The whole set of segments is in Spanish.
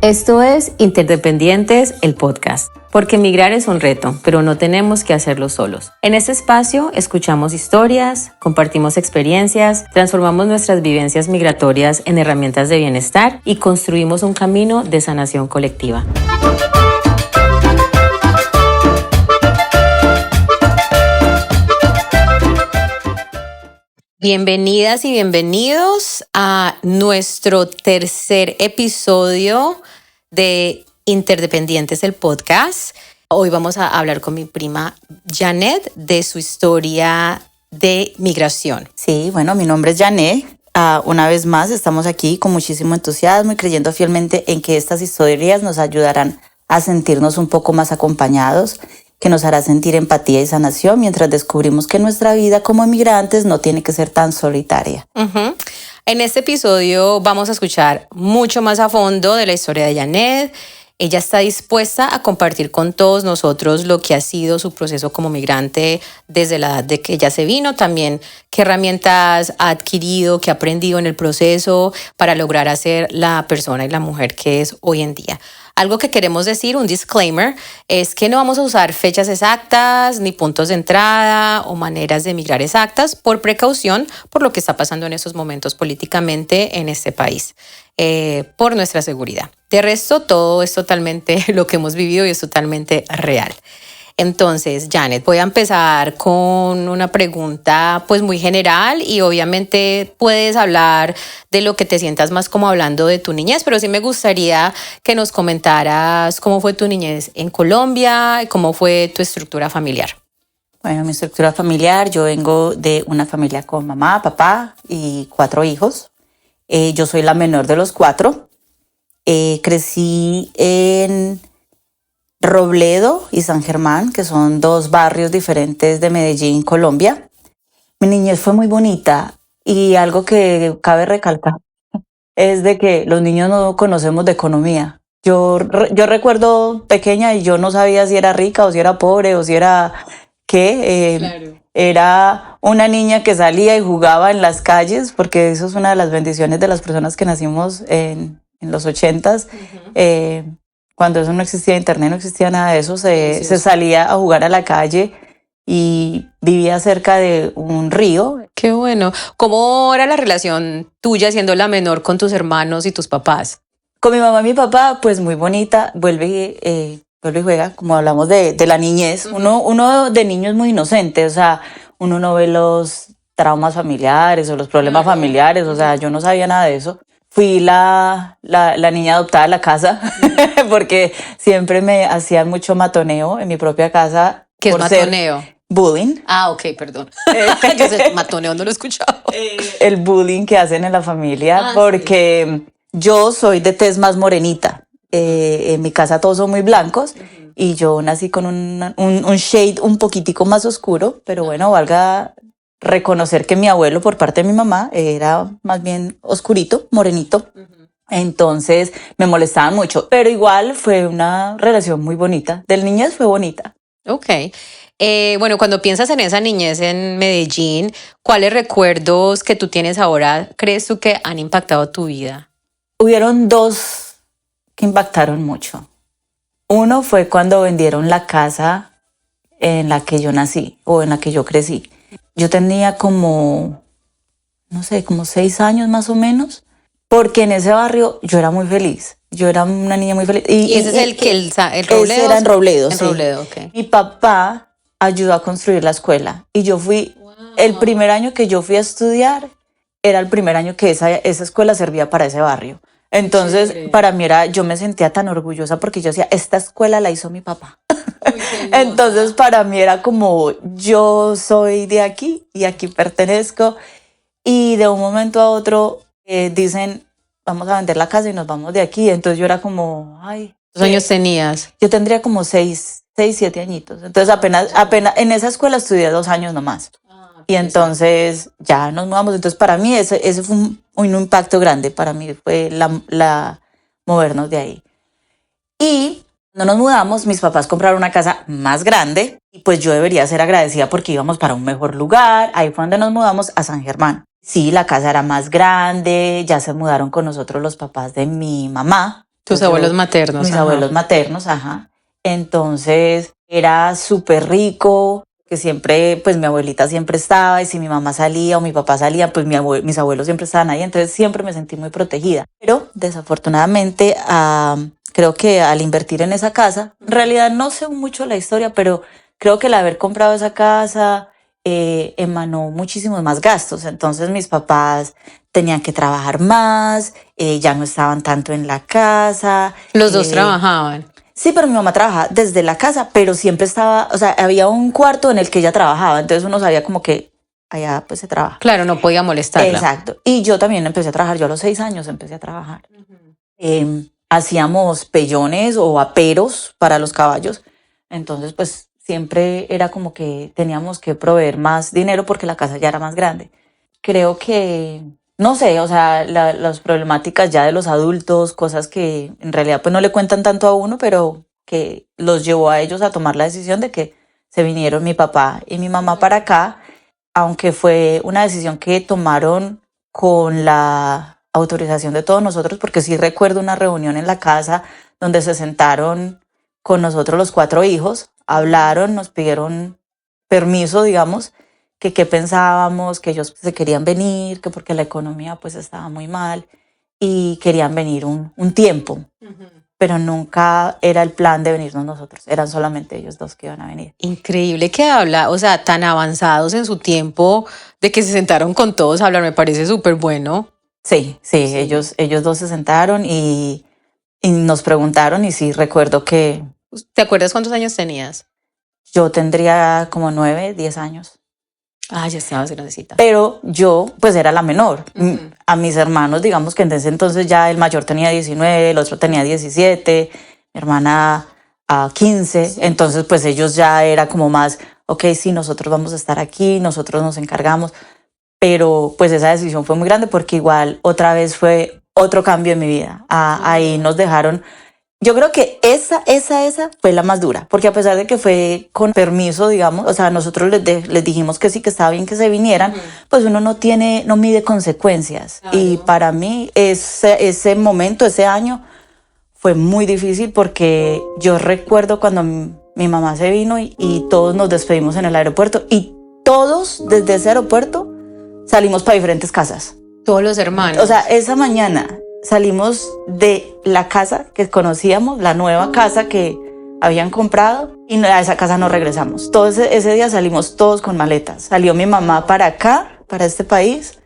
Esto es Interdependientes, el podcast. Porque migrar es un reto, pero no tenemos que hacerlo solos. En este espacio escuchamos historias, compartimos experiencias, transformamos nuestras vivencias migratorias en herramientas de bienestar y construimos un camino de sanación colectiva. Bienvenidas y bienvenidos a nuestro tercer episodio de Interdependientes, el podcast. Hoy vamos a hablar con mi prima Janet de su historia de migración. Sí, bueno, mi nombre es Janet. Una vez más estamos aquí con muchísimo entusiasmo y creyendo fielmente en que estas historias nos ayudarán a sentirnos un poco más acompañados, que nos hará sentir empatía y sanación mientras descubrimos que nuestra vida como emigrantes no tiene que ser tan solitaria. En este episodio vamos a escuchar mucho más a fondo de la historia de Janet. Ella está dispuesta a compartir con todos nosotros lo que ha sido su proceso como migrante desde la edad de que ella se vino, también qué herramientas ha adquirido, qué ha aprendido en el proceso para lograr ser la persona y la mujer que es hoy en día. Algo que queremos decir, un disclaimer, es que no vamos a usar fechas exactas, ni puntos de entrada o maneras de emigrar exactas por precaución por lo que está pasando en estos momentos políticamente en este país, por nuestra seguridad. De resto, todo es totalmente lo que hemos vivido y es totalmente real. Entonces, Janet, voy a empezar con una pregunta pues muy general y obviamente puedes hablar de lo que te sientas más como hablando de tu niñez, pero sí me gustaría que nos comentaras cómo fue tu niñez en Colombia y cómo fue tu estructura familiar. Bueno, mi estructura familiar, yo vengo de una familia con mamá, papá y 4 hijos. Yo soy la menor de los 4. Crecí en Robledo y San Germán, que son 2 barrios diferentes de Medellín, Colombia. Mi niñez fue muy bonita y algo que cabe recalcar es de que los niños no conocemos de economía. Yo recuerdo pequeña y yo no sabía si era rica o si era pobre o si era qué. Claro. Era una niña que salía y jugaba en las calles, porque eso es una de las bendiciones de las personas que nacimos en los 80s. Cuando eso no existía internet, no existía nada de eso, se salía a jugar a la calle y vivía cerca de un río. Qué bueno. ¿Cómo era la relación tuya siendo la menor con tus hermanos y tus papás? Con mi mamá y mi papá, pues muy bonita, vuelve y juega, como hablamos de la niñez. Uno de niño es muy inocente, o sea, uno no ve los traumas familiares o los problemas familiares, o sea, yo no sabía nada de eso. Fui la niña adoptada de la casa porque siempre me hacían mucho matoneo en mi propia casa. ¿Qué es matoneo? Bullying. Ah, ok, perdón. Yo sé, matoneo no lo he escuchado. El bullying que hacen en la familia, porque yo soy de tez más morenita. En mi casa todos son muy blancos y yo nací con un shade un poquitico más oscuro, pero bueno, valga reconocer que mi abuelo por parte de mi mamá era más bien oscurito, morenito. Entonces me molestaban mucho, pero igual fue una relación muy bonita. Del niñez fue bonita. Ok. Bueno, cuando piensas en esa niñez en Medellín, ¿cuáles recuerdos que tú tienes ahora crees tú que han impactado tu vida? Hubieron 2 que impactaron mucho. Uno fue cuando vendieron la casa en la que yo nací o en la que yo crecí. Yo tenía como 6 años más o menos, porque en ese barrio yo era muy feliz. Yo era una niña muy feliz. ¿Y ese es el Robledo? Ese era en Robledo, sí. Robledo, okay. Mi papá ayudó a construir la escuela y yo fui, el primer año que yo fui a estudiar, era el primer año que esa escuela servía para ese barrio. Entonces, para mí yo me sentía tan orgullosa porque yo decía, esta escuela la hizo mi papá. Entonces, para mí era como, yo soy de aquí y aquí pertenezco. Y de un momento a otro dicen, vamos a vender la casa y nos vamos de aquí. Entonces yo era como, ay. ¿Cuántos años tenías? Yo tendría como 6, 7 añitos. Entonces apenas en esa escuela estudié 2 años nomás. Y entonces ya nos mudamos. Entonces para mí ese fue un impacto grande. Para mí fue la movernos de ahí. Y cuando nos mudamos, mis papás compraron una casa más grande. Y pues yo debería ser agradecida porque íbamos para un mejor lugar. Ahí fue donde nos mudamos a San Germán. Sí, la casa era más grande. Ya se mudaron con nosotros los papás de mi mamá. Tus abuelos maternos. Mis abuelos maternos, ajá. Entonces era súper rico, que siempre, pues mi abuelita siempre estaba, y si mi mamá salía o mi papá salía, pues mis abuelos siempre estaban ahí, entonces siempre me sentí muy protegida. Pero desafortunadamente, creo que al invertir en esa casa, en realidad no sé mucho la historia, pero creo que el haber comprado esa casa emanó muchísimos más gastos. Entonces mis papás tenían que trabajar más, ya no estaban tanto en la casa. Los dos trabajaban. Sí, pero mi mamá trabajaba desde la casa, pero siempre estaba, o sea, había un cuarto en el que ella trabajaba, entonces uno sabía como que allá pues se trabaja. Claro, no podía molestarla. Exacto. Y yo también empecé a trabajar, yo a los 6 años empecé a trabajar. Hacíamos pellones o aperos para los caballos, entonces pues siempre era como que teníamos que proveer más dinero porque la casa ya era más grande. Creo que no sé, o sea, las problemáticas ya de los adultos, cosas que en realidad pues no le cuentan tanto a uno, pero que los llevó a ellos a tomar la decisión de que se vinieron mi papá y mi mamá para acá, aunque fue una decisión que tomaron con la autorización de todos nosotros, porque sí recuerdo una reunión en la casa donde se sentaron con nosotros los 4 hijos, hablaron, nos pidieron permiso, digamos, que qué pensábamos, que ellos se querían venir, que porque la economía pues estaba muy mal y querían venir un tiempo, pero nunca era el plan de venirnos nosotros, eran solamente ellos dos que iban a venir. Increíble que habla, o sea, tan avanzados en su tiempo de que se sentaron con todos a hablar, me parece súper bueno. Sí, ellos dos se sentaron y nos preguntaron y sí recuerdo que... ¿Te acuerdas cuántos años tenías? Yo tendría como 9, 10 años. Ah, ya estabas grandecita. Pero yo, pues, era la menor. A mis hermanos, digamos que en ese entonces ya el mayor tenía 19, el otro tenía 17, mi hermana 15. Sí. Entonces, pues, ellos ya era como más, ok, sí, nosotros vamos a estar aquí, nosotros nos encargamos. Pero, pues, esa decisión fue muy grande porque igual otra vez fue otro cambio en mi vida. Ahí nos dejaron... Yo creo que esa fue la más dura, porque a pesar de que fue con permiso, digamos, o sea, nosotros les dijimos que sí, que estaba bien que se vinieran, pues uno no mide consecuencias. Claro. Y para mí ese momento, ese año, fue muy difícil porque yo recuerdo cuando mi mamá se vino y todos nos despedimos en el aeropuerto y todos desde ese aeropuerto salimos para diferentes casas. Todos los hermanos. O sea, esa mañana salimos de la casa que conocíamos, la nueva casa que habían comprado, y a esa casa no regresamos. Todo ese día salimos todos con maletas. Salió mi mamá para acá, para este país,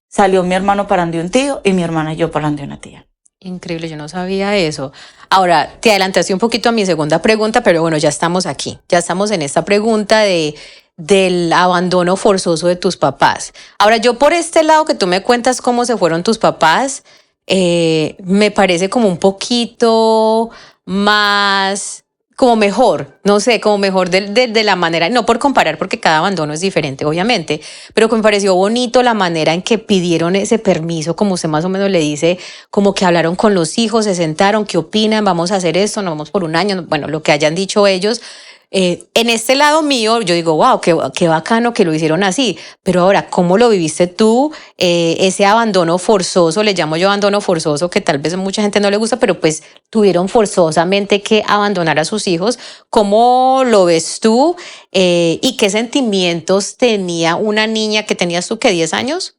salió mi hermano para donde un tío y mi hermana y yo para donde una tía. Increíble, yo no sabía eso. Ahora, te adelantaste un poquito a mi segunda pregunta, pero bueno, ya estamos aquí. Ya estamos en esta pregunta del abandono forzoso de tus papás. Ahora, yo por este lado que tú me cuentas cómo se fueron tus papás, me parece como un poquito más, como mejor, no sé, como mejor de la manera, no por comparar porque cada abandono es diferente, obviamente, pero que me pareció bonito la manera en que pidieron ese permiso, como usted más o menos le dice, como que hablaron con los hijos, se sentaron, ¿qué opinan? Vamos a hacer esto, nos vamos por un año, bueno, lo que hayan dicho ellos. En este lado mío, yo digo, wow, qué bacano que lo hicieron así. Pero ahora, ¿cómo lo viviste tú? Ese abandono forzoso, le llamo yo abandono forzoso, que tal vez a mucha gente no le gusta, pero pues tuvieron forzosamente que abandonar a sus hijos. ¿Cómo lo ves tú? ¿Y qué sentimientos tenía una niña que tenías tú, que 10 años?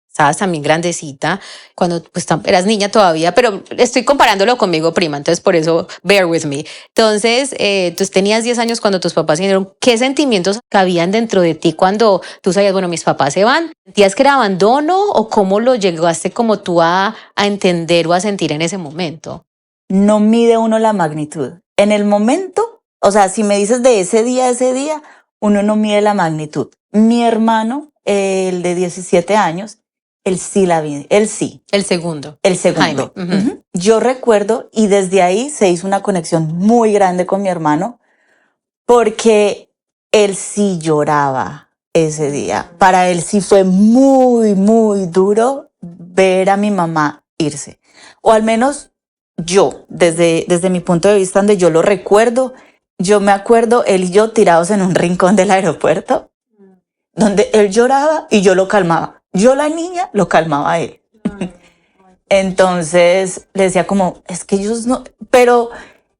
Estabas también grandecita, cuando pues eras niña todavía, pero estoy comparándolo conmigo, prima, entonces por eso, bear with me. Entonces, tú tenías 10 años cuando tus papás se vinieron. ¿Qué sentimientos cabían dentro de ti cuando tú sabías, bueno, mis papás se van? ¿Sentías que era abandono o cómo lo llegaste como tú a entender o a sentir en ese momento? No mide uno la magnitud. En el momento, o sea, si me dices de ese día, uno no mide la magnitud. Mi hermano, el de 17 años, él sí la vi, él sí. El segundo. Jaime. Yo recuerdo, y desde ahí se hizo una conexión muy grande con mi hermano, porque él sí lloraba ese día. Para él sí fue muy, muy duro ver a mi mamá irse. O al menos yo, desde mi punto de vista, donde yo lo recuerdo, yo me acuerdo él y yo tirados en un rincón del aeropuerto, donde él lloraba y yo lo calmaba. Yo, la niña, lo calmaba a él. Entonces le decía como, es que ellos no, pero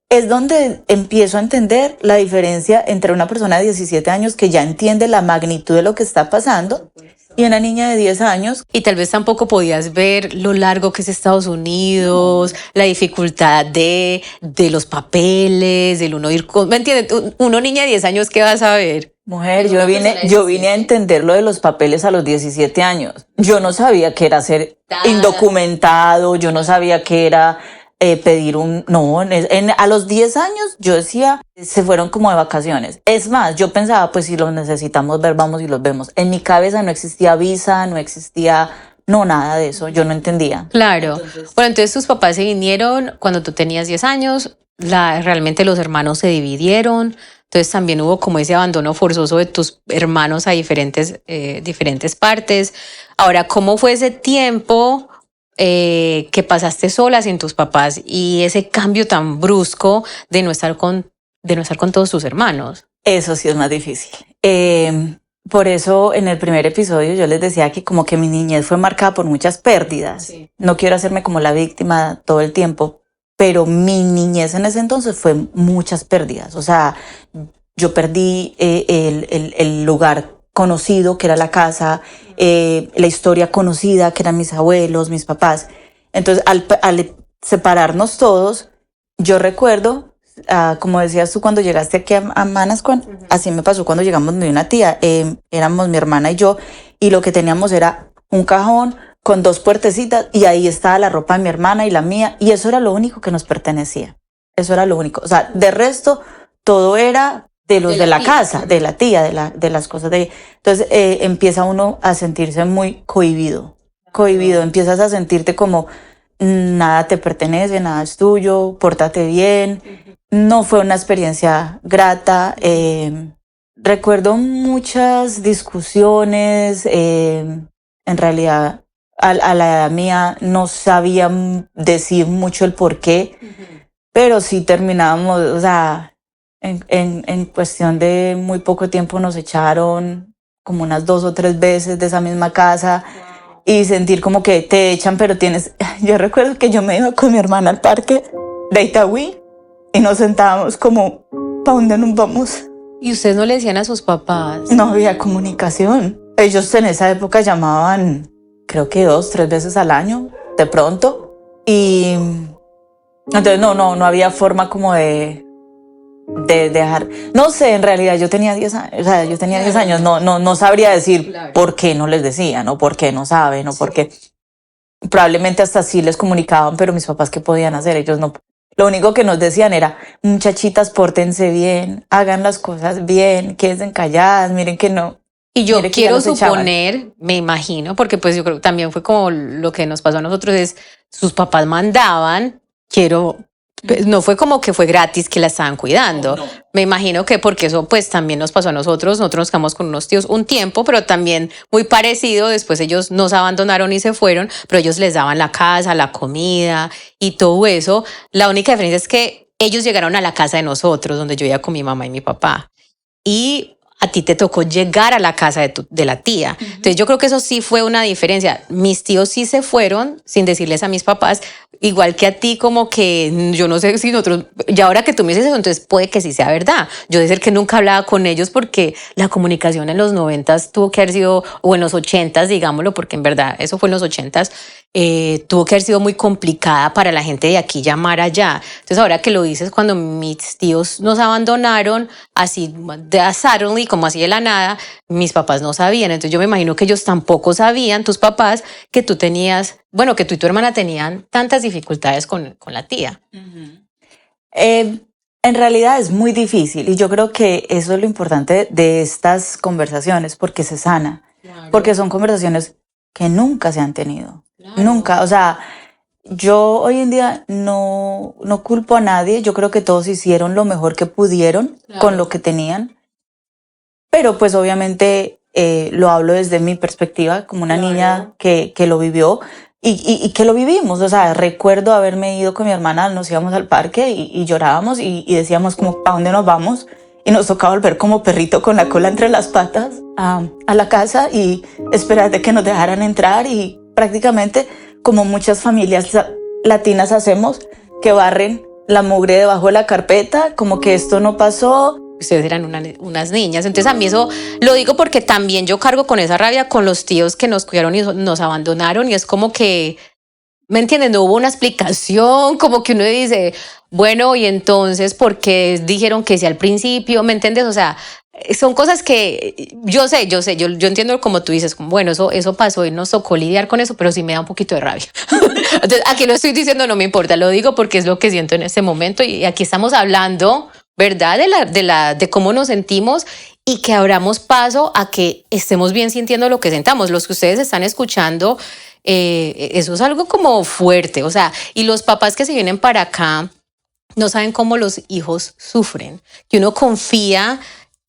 es donde empiezo a entender la diferencia entre una persona de 17 años que ya entiende la magnitud de lo que está pasando y una niña de 10 años. Y tal vez tampoco podías ver lo largo que es Estados Unidos, la dificultad de los papeles, del uno ir con... ¿Me entiendes? Uno niña de 10 años, ¿qué vas a ver? Mujer, yo vine a entender lo de los papeles a los 17 años. Yo no sabía que era ser indocumentado, yo no sabía que era pedir un... No, a los 10 años yo decía, se fueron como de vacaciones. Es más, yo pensaba, pues si los necesitamos ver, vamos y los vemos. En mi cabeza no existía visa, no existía... No, nada de eso, yo no entendía. Claro. Bueno, entonces tus papás se vinieron cuando tú tenías 10 años, realmente los hermanos se dividieron, entonces también hubo como ese abandono forzoso de tus hermanos a diferentes partes. Ahora, ¿cómo fue ese tiempo que pasaste sola sin tus papás y ese cambio tan brusco de no estar con todos tus hermanos? Eso sí es más difícil. Por eso en el primer episodio yo les decía que como que mi niñez fue marcada por muchas pérdidas. Sí. No quiero hacerme como la víctima todo el tiempo, pero mi niñez en ese entonces fue muchas pérdidas. O sea, yo perdí el lugar conocido que era la casa, la historia conocida que eran mis abuelos, mis papás. Entonces al separarnos todos, yo recuerdo... como decías tú cuando llegaste aquí a Manascuan, así me pasó cuando llegamos de una tía, éramos mi hermana y yo, y lo que teníamos era un cajón con 2 puertecitas y ahí estaba la ropa de mi hermana y la mía, y eso era lo único que nos pertenecía, eso era lo único, o sea, de resto todo era de los de la casa, de la tía, de las cosas de... Entonces empieza uno a sentirse muy cohibido, empiezas a sentirte como nada te pertenece, nada es tuyo, pórtate bien. No fue una experiencia grata. Recuerdo muchas discusiones. En realidad, a la edad mía no sabía decir mucho el por qué, pero sí terminábamos, o sea, en cuestión de muy poco tiempo nos echaron como unas 2 o 3 veces de esa misma casa. Y sentir como que te echan, pero tienes... Yo recuerdo que yo me iba con mi hermana al parque de Itagüí y nos sentábamos como, ¿para dónde nos vamos? ¿Y ustedes no le decían a sus papás? No había comunicación. Ellos en esa época llamaban, creo que 2, 3 veces al año, de pronto. Y entonces no había forma como de dejar, no sé, en realidad yo tenía 10 años, o sea, yo tenía 10 años, no sabría decir por qué no les decían, o por qué no saben, o por qué. Probablemente hasta sí les comunicaban, pero mis papás, ¿qué podían hacer? Ellos no. Lo único que nos decían era, muchachitas, pórtense bien, hagan las cosas bien, quédense calladas, miren que no. Y yo quiero suponer, me imagino, porque pues yo creo que también fue como lo que nos pasó a nosotros, es sus papás mandaban, no fue como que fue gratis que la estaban cuidando. No. Me imagino que porque eso pues también nos pasó a nosotros nos quedamos con unos tíos un tiempo, pero también muy parecido, después ellos nos abandonaron y se fueron, pero ellos les daban la casa, la comida y todo eso. La única diferencia es que ellos llegaron a la casa de nosotros, donde yo iba con mi mamá y mi papá. Y a ti te tocó llegar a la casa de la tía. Entonces yo creo que eso sí fue una diferencia. Mis tíos sí se fueron sin decirles a mis papás, igual que a ti, como que yo no sé si nosotros, y ahora que tú me dices eso, entonces puede que sí sea verdad. Yo de ser que nunca hablaba con ellos porque la comunicación en los 90s tuvo que haber sido, o en los 80s, digámoslo, porque en verdad eso fue en los 80s, tuvo que haber sido muy complicada para la gente de aquí llamar allá. Entonces ahora que lo dices, cuando mis tíos nos abandonaron, así suddenly, como así de la nada, mis papás no sabían. Entonces yo me imagino que ellos tampoco sabían, tus papás, que tú tenías, bueno, que tú y tu hermana tenían tantas dificultades con la tía. En realidad es muy difícil y yo creo que eso es lo importante de estas conversaciones, porque se sana, claro. Porque son conversaciones que nunca se han tenido, claro. Nunca, o sea, yo hoy en día no culpo a nadie, yo creo que todos hicieron lo mejor que pudieron, claro. Con lo que tenían, pero pues obviamente lo hablo desde mi perspectiva como una claro. Niña que lo vivió. Y que lo vivimos, o sea, recuerdo haberme ido con mi hermana, nos íbamos al parque y llorábamos y decíamos como, ¿para dónde nos vamos? Y nos tocaba volver como perrito con la cola entre las patas a la casa y esperar de que nos dejaran entrar y prácticamente como muchas familias latinas hacemos, que barren la mugre debajo de la carpeta, como que esto no pasó. Ustedes eran unas niñas, entonces a mí eso lo digo porque también yo cargo con esa rabia con los tíos que nos cuidaron y nos abandonaron, y es como que, ¿me entienden? No hubo una explicación, como que uno dice, bueno, y entonces, ¿por qué dijeron que sí al principio? ¿Me entiendes? O sea, son cosas que yo sé, yo entiendo como tú dices, como, bueno, eso pasó y nos tocó lidiar con eso, pero sí me da un poquito de rabia. Entonces, aquí lo estoy diciendo, no me importa, lo digo porque es lo que siento en este momento, y aquí estamos hablando, ¿verdad? De cómo nos sentimos, y que abramos paso a que estemos bien sintiendo lo que sentamos. Los que ustedes están escuchando, eso es algo como fuerte, o sea, y los papás que se vienen para acá no saben cómo los hijos sufren, que uno confía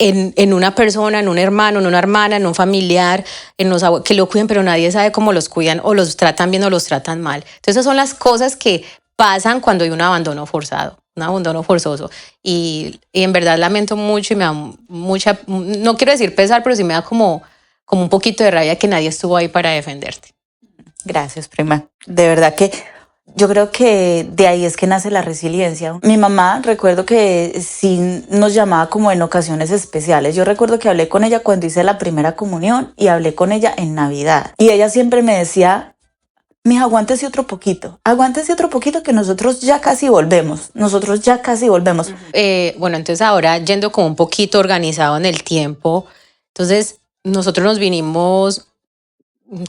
en una persona, en un hermano, en una hermana, en un familiar, en los que lo cuiden, pero nadie sabe cómo los cuidan, o los tratan bien o los tratan mal. Entonces esas son las cosas que pasan cuando hay un abandono forzado, un abandono forzoso. Y en verdad lamento mucho y me da mucha, no quiero decir pesar, pero sí me da como un poquito de rabia que nadie estuvo ahí para defenderte. Gracias, prima. De verdad que yo creo que de ahí es que nace la resiliencia. Mi mamá, recuerdo que sí nos llamaba como en ocasiones especiales. Yo recuerdo que hablé con ella cuando hice la primera comunión y hablé con ella en Navidad. Y ella siempre me decía, mija, aguántese otro poquito que nosotros ya casi volvemos. Bueno, entonces ahora yendo como un poquito organizado en el tiempo, entonces nosotros nos vinimos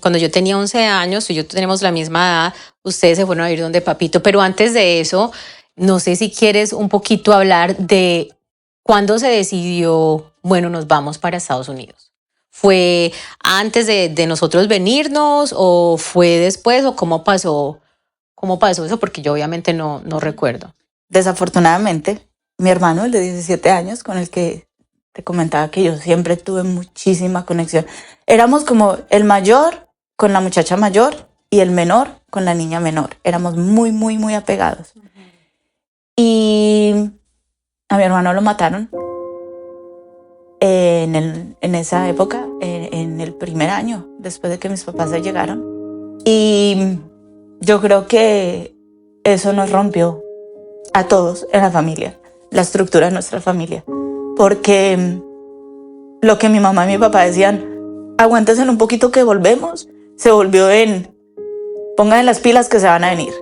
cuando yo tenía 11 años, y yo tenemos la misma edad, ustedes se fueron a vivir donde papito, pero antes de eso, no sé si quieres un poquito hablar de cuándo se decidió, bueno, nos vamos para Estados Unidos. ¿Fue antes de nosotros venirnos, o fue después, o cómo pasó eso? Porque yo obviamente no recuerdo. Desafortunadamente, mi hermano, el de 17 años, con el que te comentaba que yo siempre tuve muchísima conexión. Éramos como el mayor con la muchacha mayor y el menor con la niña menor. Éramos muy, muy, muy apegados. Y a mi hermano lo mataron en esa época, en el primer año, después de que mis papás se llegaron. Y yo creo que eso nos rompió a todos en la familia, la estructura de nuestra familia. Porque lo que mi mamá y mi papá decían, aguántense un poquito que volvemos, se volvió en, pongan las pilas que se van a venir.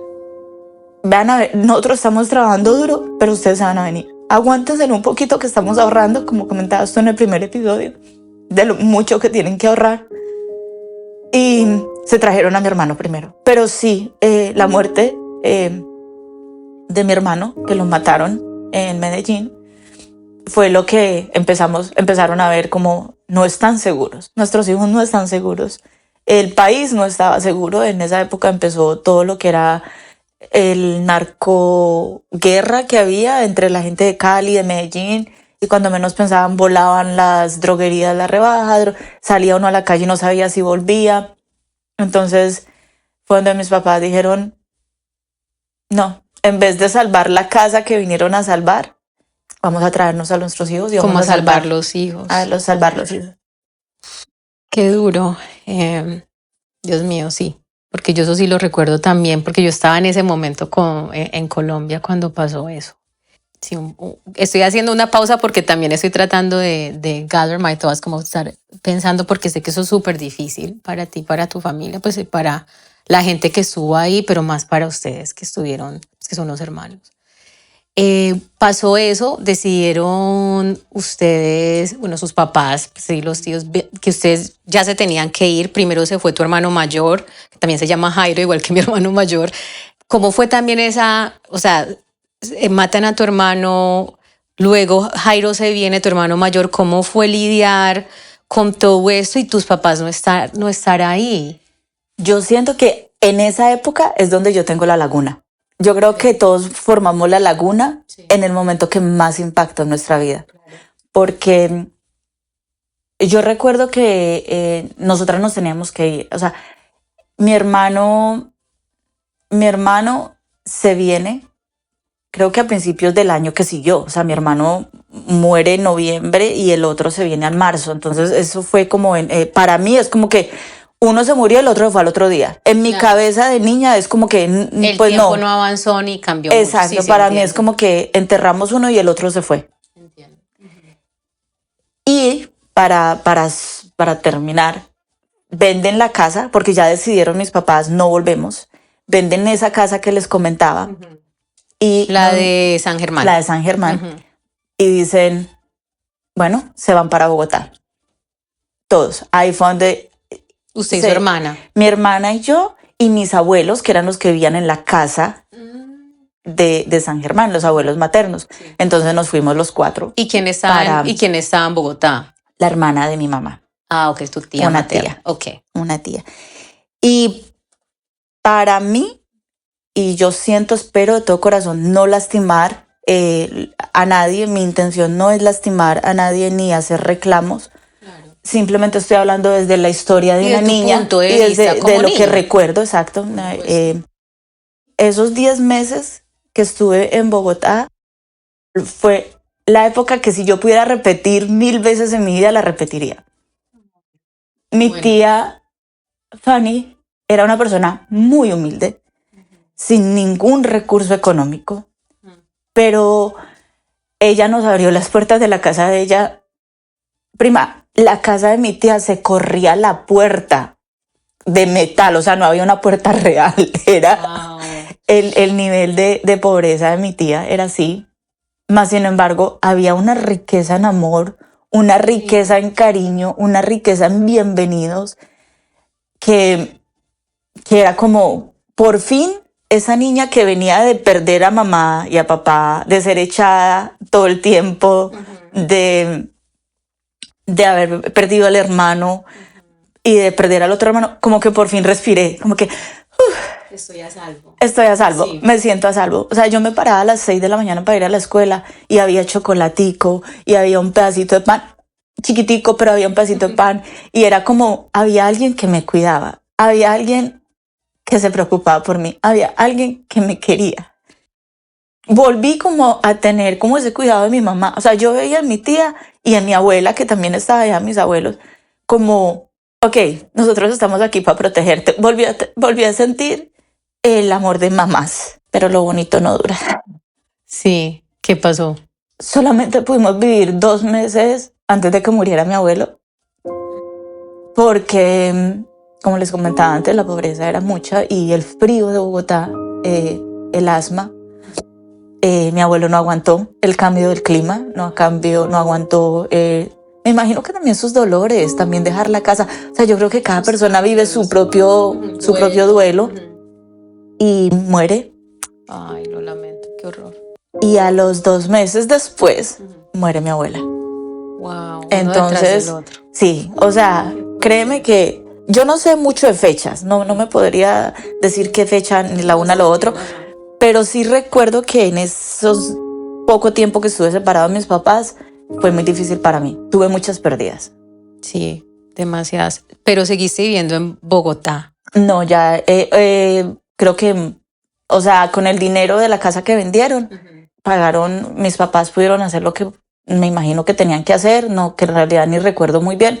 Vean a ver, nosotros estamos trabajando duro, pero ustedes se van a venir. Aguántense un poquito que estamos ahorrando, como comentabas tú en el primer episodio, de lo mucho que tienen que ahorrar. Y se trajeron a mi hermano primero. Pero sí, la muerte de mi hermano, que lo mataron en Medellín, fue lo que empezaron a ver como no están seguros. Nuestros hijos no están seguros. El país no estaba seguro. En esa época empezó todo lo que era el narcoguerra que había entre la gente de Cali, de Medellín, y cuando menos pensaban volaban las droguerías, la rebaja, salía uno a la calle y no sabía si volvía. Entonces fue donde mis papás dijeron, no, en vez de salvar la casa que vinieron a salvar, vamos a traernos a nuestros hijos. Y vamos a salvar los hijos. A salvar los hijos. Qué duro. Dios mío, sí. Porque yo eso sí lo recuerdo también, porque yo estaba en ese momento en Colombia cuando pasó eso. Sí, estoy haciendo una pausa porque también estoy tratando de gather my thoughts, como estar pensando, porque sé que eso es súper difícil para ti, para tu familia, pues para la gente que estuvo ahí, pero más para ustedes que estuvieron, que son los hermanos. Pasó eso, decidieron ustedes, bueno, sus papás, sí, los tíos, que ustedes ya se tenían que ir. Primero se fue tu hermano mayor, que también se llama Jairo, igual que mi hermano mayor. ¿Cómo fue también esa, o sea, matan a tu hermano, luego Jairo se viene, tu hermano mayor? ¿Cómo fue lidiar con todo esto y tus papás no estar ahí? Yo siento que en esa época es donde yo tengo la laguna. Yo creo que todos formamos la laguna en el momento que más impactó en nuestra vida. Porque yo recuerdo que nosotras nos teníamos que ir. O sea, mi hermano se viene, creo que a principios del año que siguió. O sea, mi hermano muere en noviembre y el otro se viene en marzo. Entonces eso fue como, para mí es como que uno se murió, el otro fue al otro día. En mi cabeza de niña es como que, el pues tiempo no avanzó ni cambió mucho. Exacto, para mí es como que enterramos uno y el otro se fue. Entiendo. Y para terminar, venden la casa, porque ya decidieron mis papás, no volvemos. Venden esa casa que les comentaba. Y la de San Germán. La de San Germán. Y dicen, bueno, se van para Bogotá. Todos. Ahí fue donde... Usted y su hermana. Mi hermana y yo, y mis abuelos, que eran los que vivían en la casa de San Germán, los abuelos maternos. Sí. Entonces nos fuimos los 4. ¿Y quién estaba en Bogotá? La hermana de mi mamá. Ah, ok, es tu tía. Una materna. tía. Ok. Una tía. Y para mí, y yo siento, espero de todo corazón, no lastimar a nadie. Mi intención no es lastimar a nadie ni hacer reclamos. Claro. Simplemente estoy hablando desde la historia de una niña punto de y desde vista como lo niña. Que recuerdo, exacto. Esos 10 meses que estuve en Bogotá fue la época que si yo pudiera repetir 1000 veces en mi vida, la repetiría. Mi tía Fanny era una persona muy humilde, sin ningún recurso económico, pero ella nos abrió las puertas de la casa de ella. Prima, la casa de mi tía se corría la puerta de metal, o sea, no había una puerta real, era el nivel de pobreza de mi tía, era así. Más sin embargo, había una riqueza en amor, una riqueza en cariño, una riqueza en bienvenidos, que era como, por fin, esa niña que venía de perder a mamá y a papá, de ser echada todo el tiempo, de haber perdido al hermano y de perder al otro hermano, como que por fin respiré, como que... Estoy a salvo. Estoy a salvo, sí. Me siento a salvo. O sea, yo me paraba a las 6 de la mañana para ir a la escuela y había chocolatico y había un pedacito de pan, chiquitico, pero había un pedacito de pan y era como, había alguien que me cuidaba, había alguien que se preocupaba por mí, había alguien que me quería. Volví como a tener como ese cuidado de mi mamá. O sea, yo veía a mi tía y a mi abuela, que también estaba allá, mis abuelos, como, ok, nosotros estamos aquí para protegerte. Volví a sentir el amor de mamás, pero lo bonito no dura. Sí, ¿qué pasó? Solamente pudimos vivir 2 meses antes de que muriera mi abuelo, porque, como les comentaba antes, la pobreza era mucha y el frío de Bogotá, el asma. Mi abuelo no aguantó el cambio del clima, no aguantó. Me imagino que también sus dolores, también dejar la casa. O sea, yo creo que cada persona vive su propio duelo. Y muere. Ay, lo lamento, qué horror. Y a los 2 meses después muere mi abuela. Wow. Entonces, sí, o sea, créeme que yo no sé mucho de fechas, no me podría decir qué fecha ni la una ni lo otro, pero sí recuerdo que en esos poco tiempo que estuve separado de mis papás fue muy difícil para mí. Tuve muchas pérdidas. Sí, demasiadas. Pero seguiste viviendo en Bogotá. No, ya creo que, o sea, con el dinero de la casa que vendieron, pagaron, mis papás pudieron hacer lo que me imagino que tenían que hacer, no, que en realidad ni recuerdo muy bien,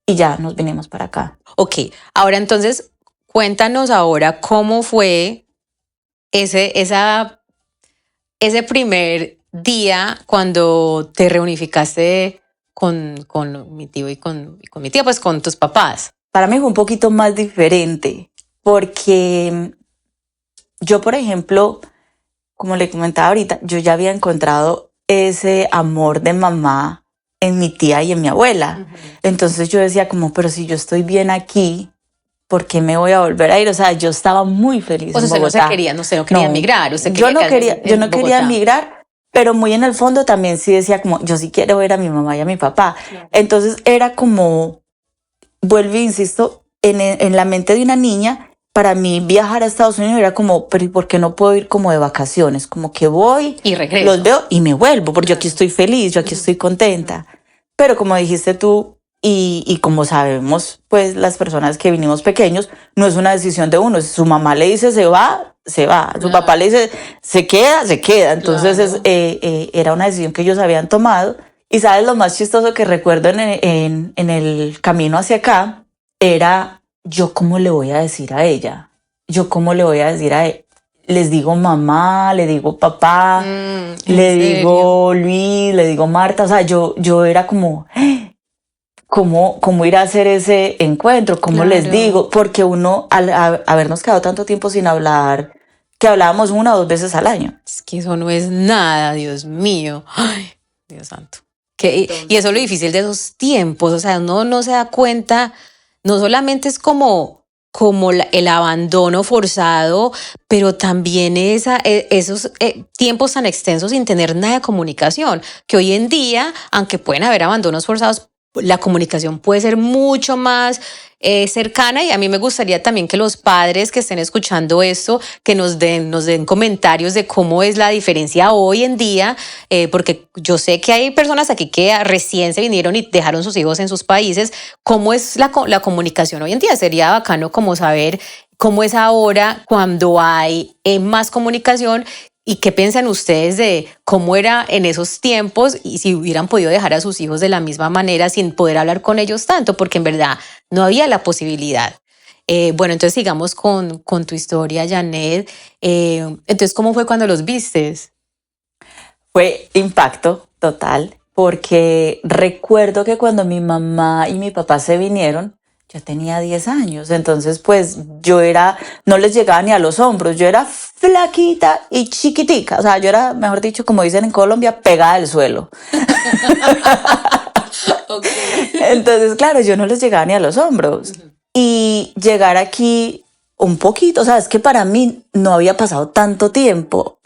y ya nos vinimos para acá. Ok, ahora entonces, cuéntanos ahora cómo fue ese primer día cuando te reunificaste con mi tío y con mi tía, pues con tus papás. Para mí fue un poquito más diferente, porque yo, por ejemplo, como le comentaba ahorita, yo ya había encontrado ese amor de mamá en mi tía y en mi abuela. Entonces yo decía como, pero si yo estoy bien aquí, ¿por qué me voy a volver a ir? O sea, yo estaba muy feliz en Bogotá. Usted no quería emigrar. Yo no quería emigrar, pero muy en el fondo también sí decía como, yo sí quiero ver a mi mamá y a mi papá. Claro. Entonces era como, vuelvo e insisto, en la mente de una niña, para mí viajar a Estados Unidos era como, pero ¿y por qué no puedo ir como de vacaciones? Como que voy, y regreso, los veo y me vuelvo, porque yo aquí estoy feliz, yo aquí estoy contenta. Pero como dijiste tú, y como sabemos, pues las personas que vinimos pequeños, no es una decisión de uno. Si su mamá le dice se va, se va. Claro. Su papá le dice se queda, se queda. Entonces claro. Era una decisión que ellos habían tomado. Y sabes, lo más chistoso que recuerdo en el camino hacia acá era ¿yo cómo le voy a decir a ella? ¿Yo cómo le voy a decir a ella? Les digo mamá, le digo papá, ¿En le serio? digo Luis, le digo Marta. O sea, yo era como, ¿cómo ir a hacer ese encuentro? ¿Cómo les Claro. digo? Porque uno, al habernos quedado tanto tiempo sin hablar, que hablábamos 1 o 2 veces al año. Es que eso no es nada, Dios mío. Ay, Dios santo. Y eso es lo difícil de esos tiempos, o sea, uno no se da cuenta, no solamente es como el abandono forzado, pero también esos tiempos tan extensos sin tener nada de comunicación, que hoy en día, aunque pueden haber abandonos forzados, la comunicación puede ser mucho más cercana, y a mí me gustaría también que los padres que estén escuchando esto, que nos den comentarios de cómo es la diferencia hoy en día, porque yo sé que hay personas aquí que recién se vinieron y dejaron sus hijos en sus países. ¿Cómo es la comunicación hoy en día? Sería bacano como saber cómo es ahora cuando hay más comunicación. ¿Y qué piensan ustedes de cómo era en esos tiempos y si hubieran podido dejar a sus hijos de la misma manera sin poder hablar con ellos tanto? Porque en verdad no había la posibilidad. Bueno, entonces sigamos con tu historia, Janet. Entonces, ¿cómo fue cuando los vistes? Fue impacto total, porque recuerdo que cuando mi mamá y mi papá se vinieron, yo tenía 10 años, entonces pues no les llegaba ni a los hombros, yo era flaquita y chiquitica, o sea, yo era, mejor dicho, como dicen en Colombia, pegada al suelo. Ok. Entonces, claro, yo no les llegaba ni a los hombros. Y llegar aquí un poquito, o sea, es que para mí no había pasado tanto tiempo.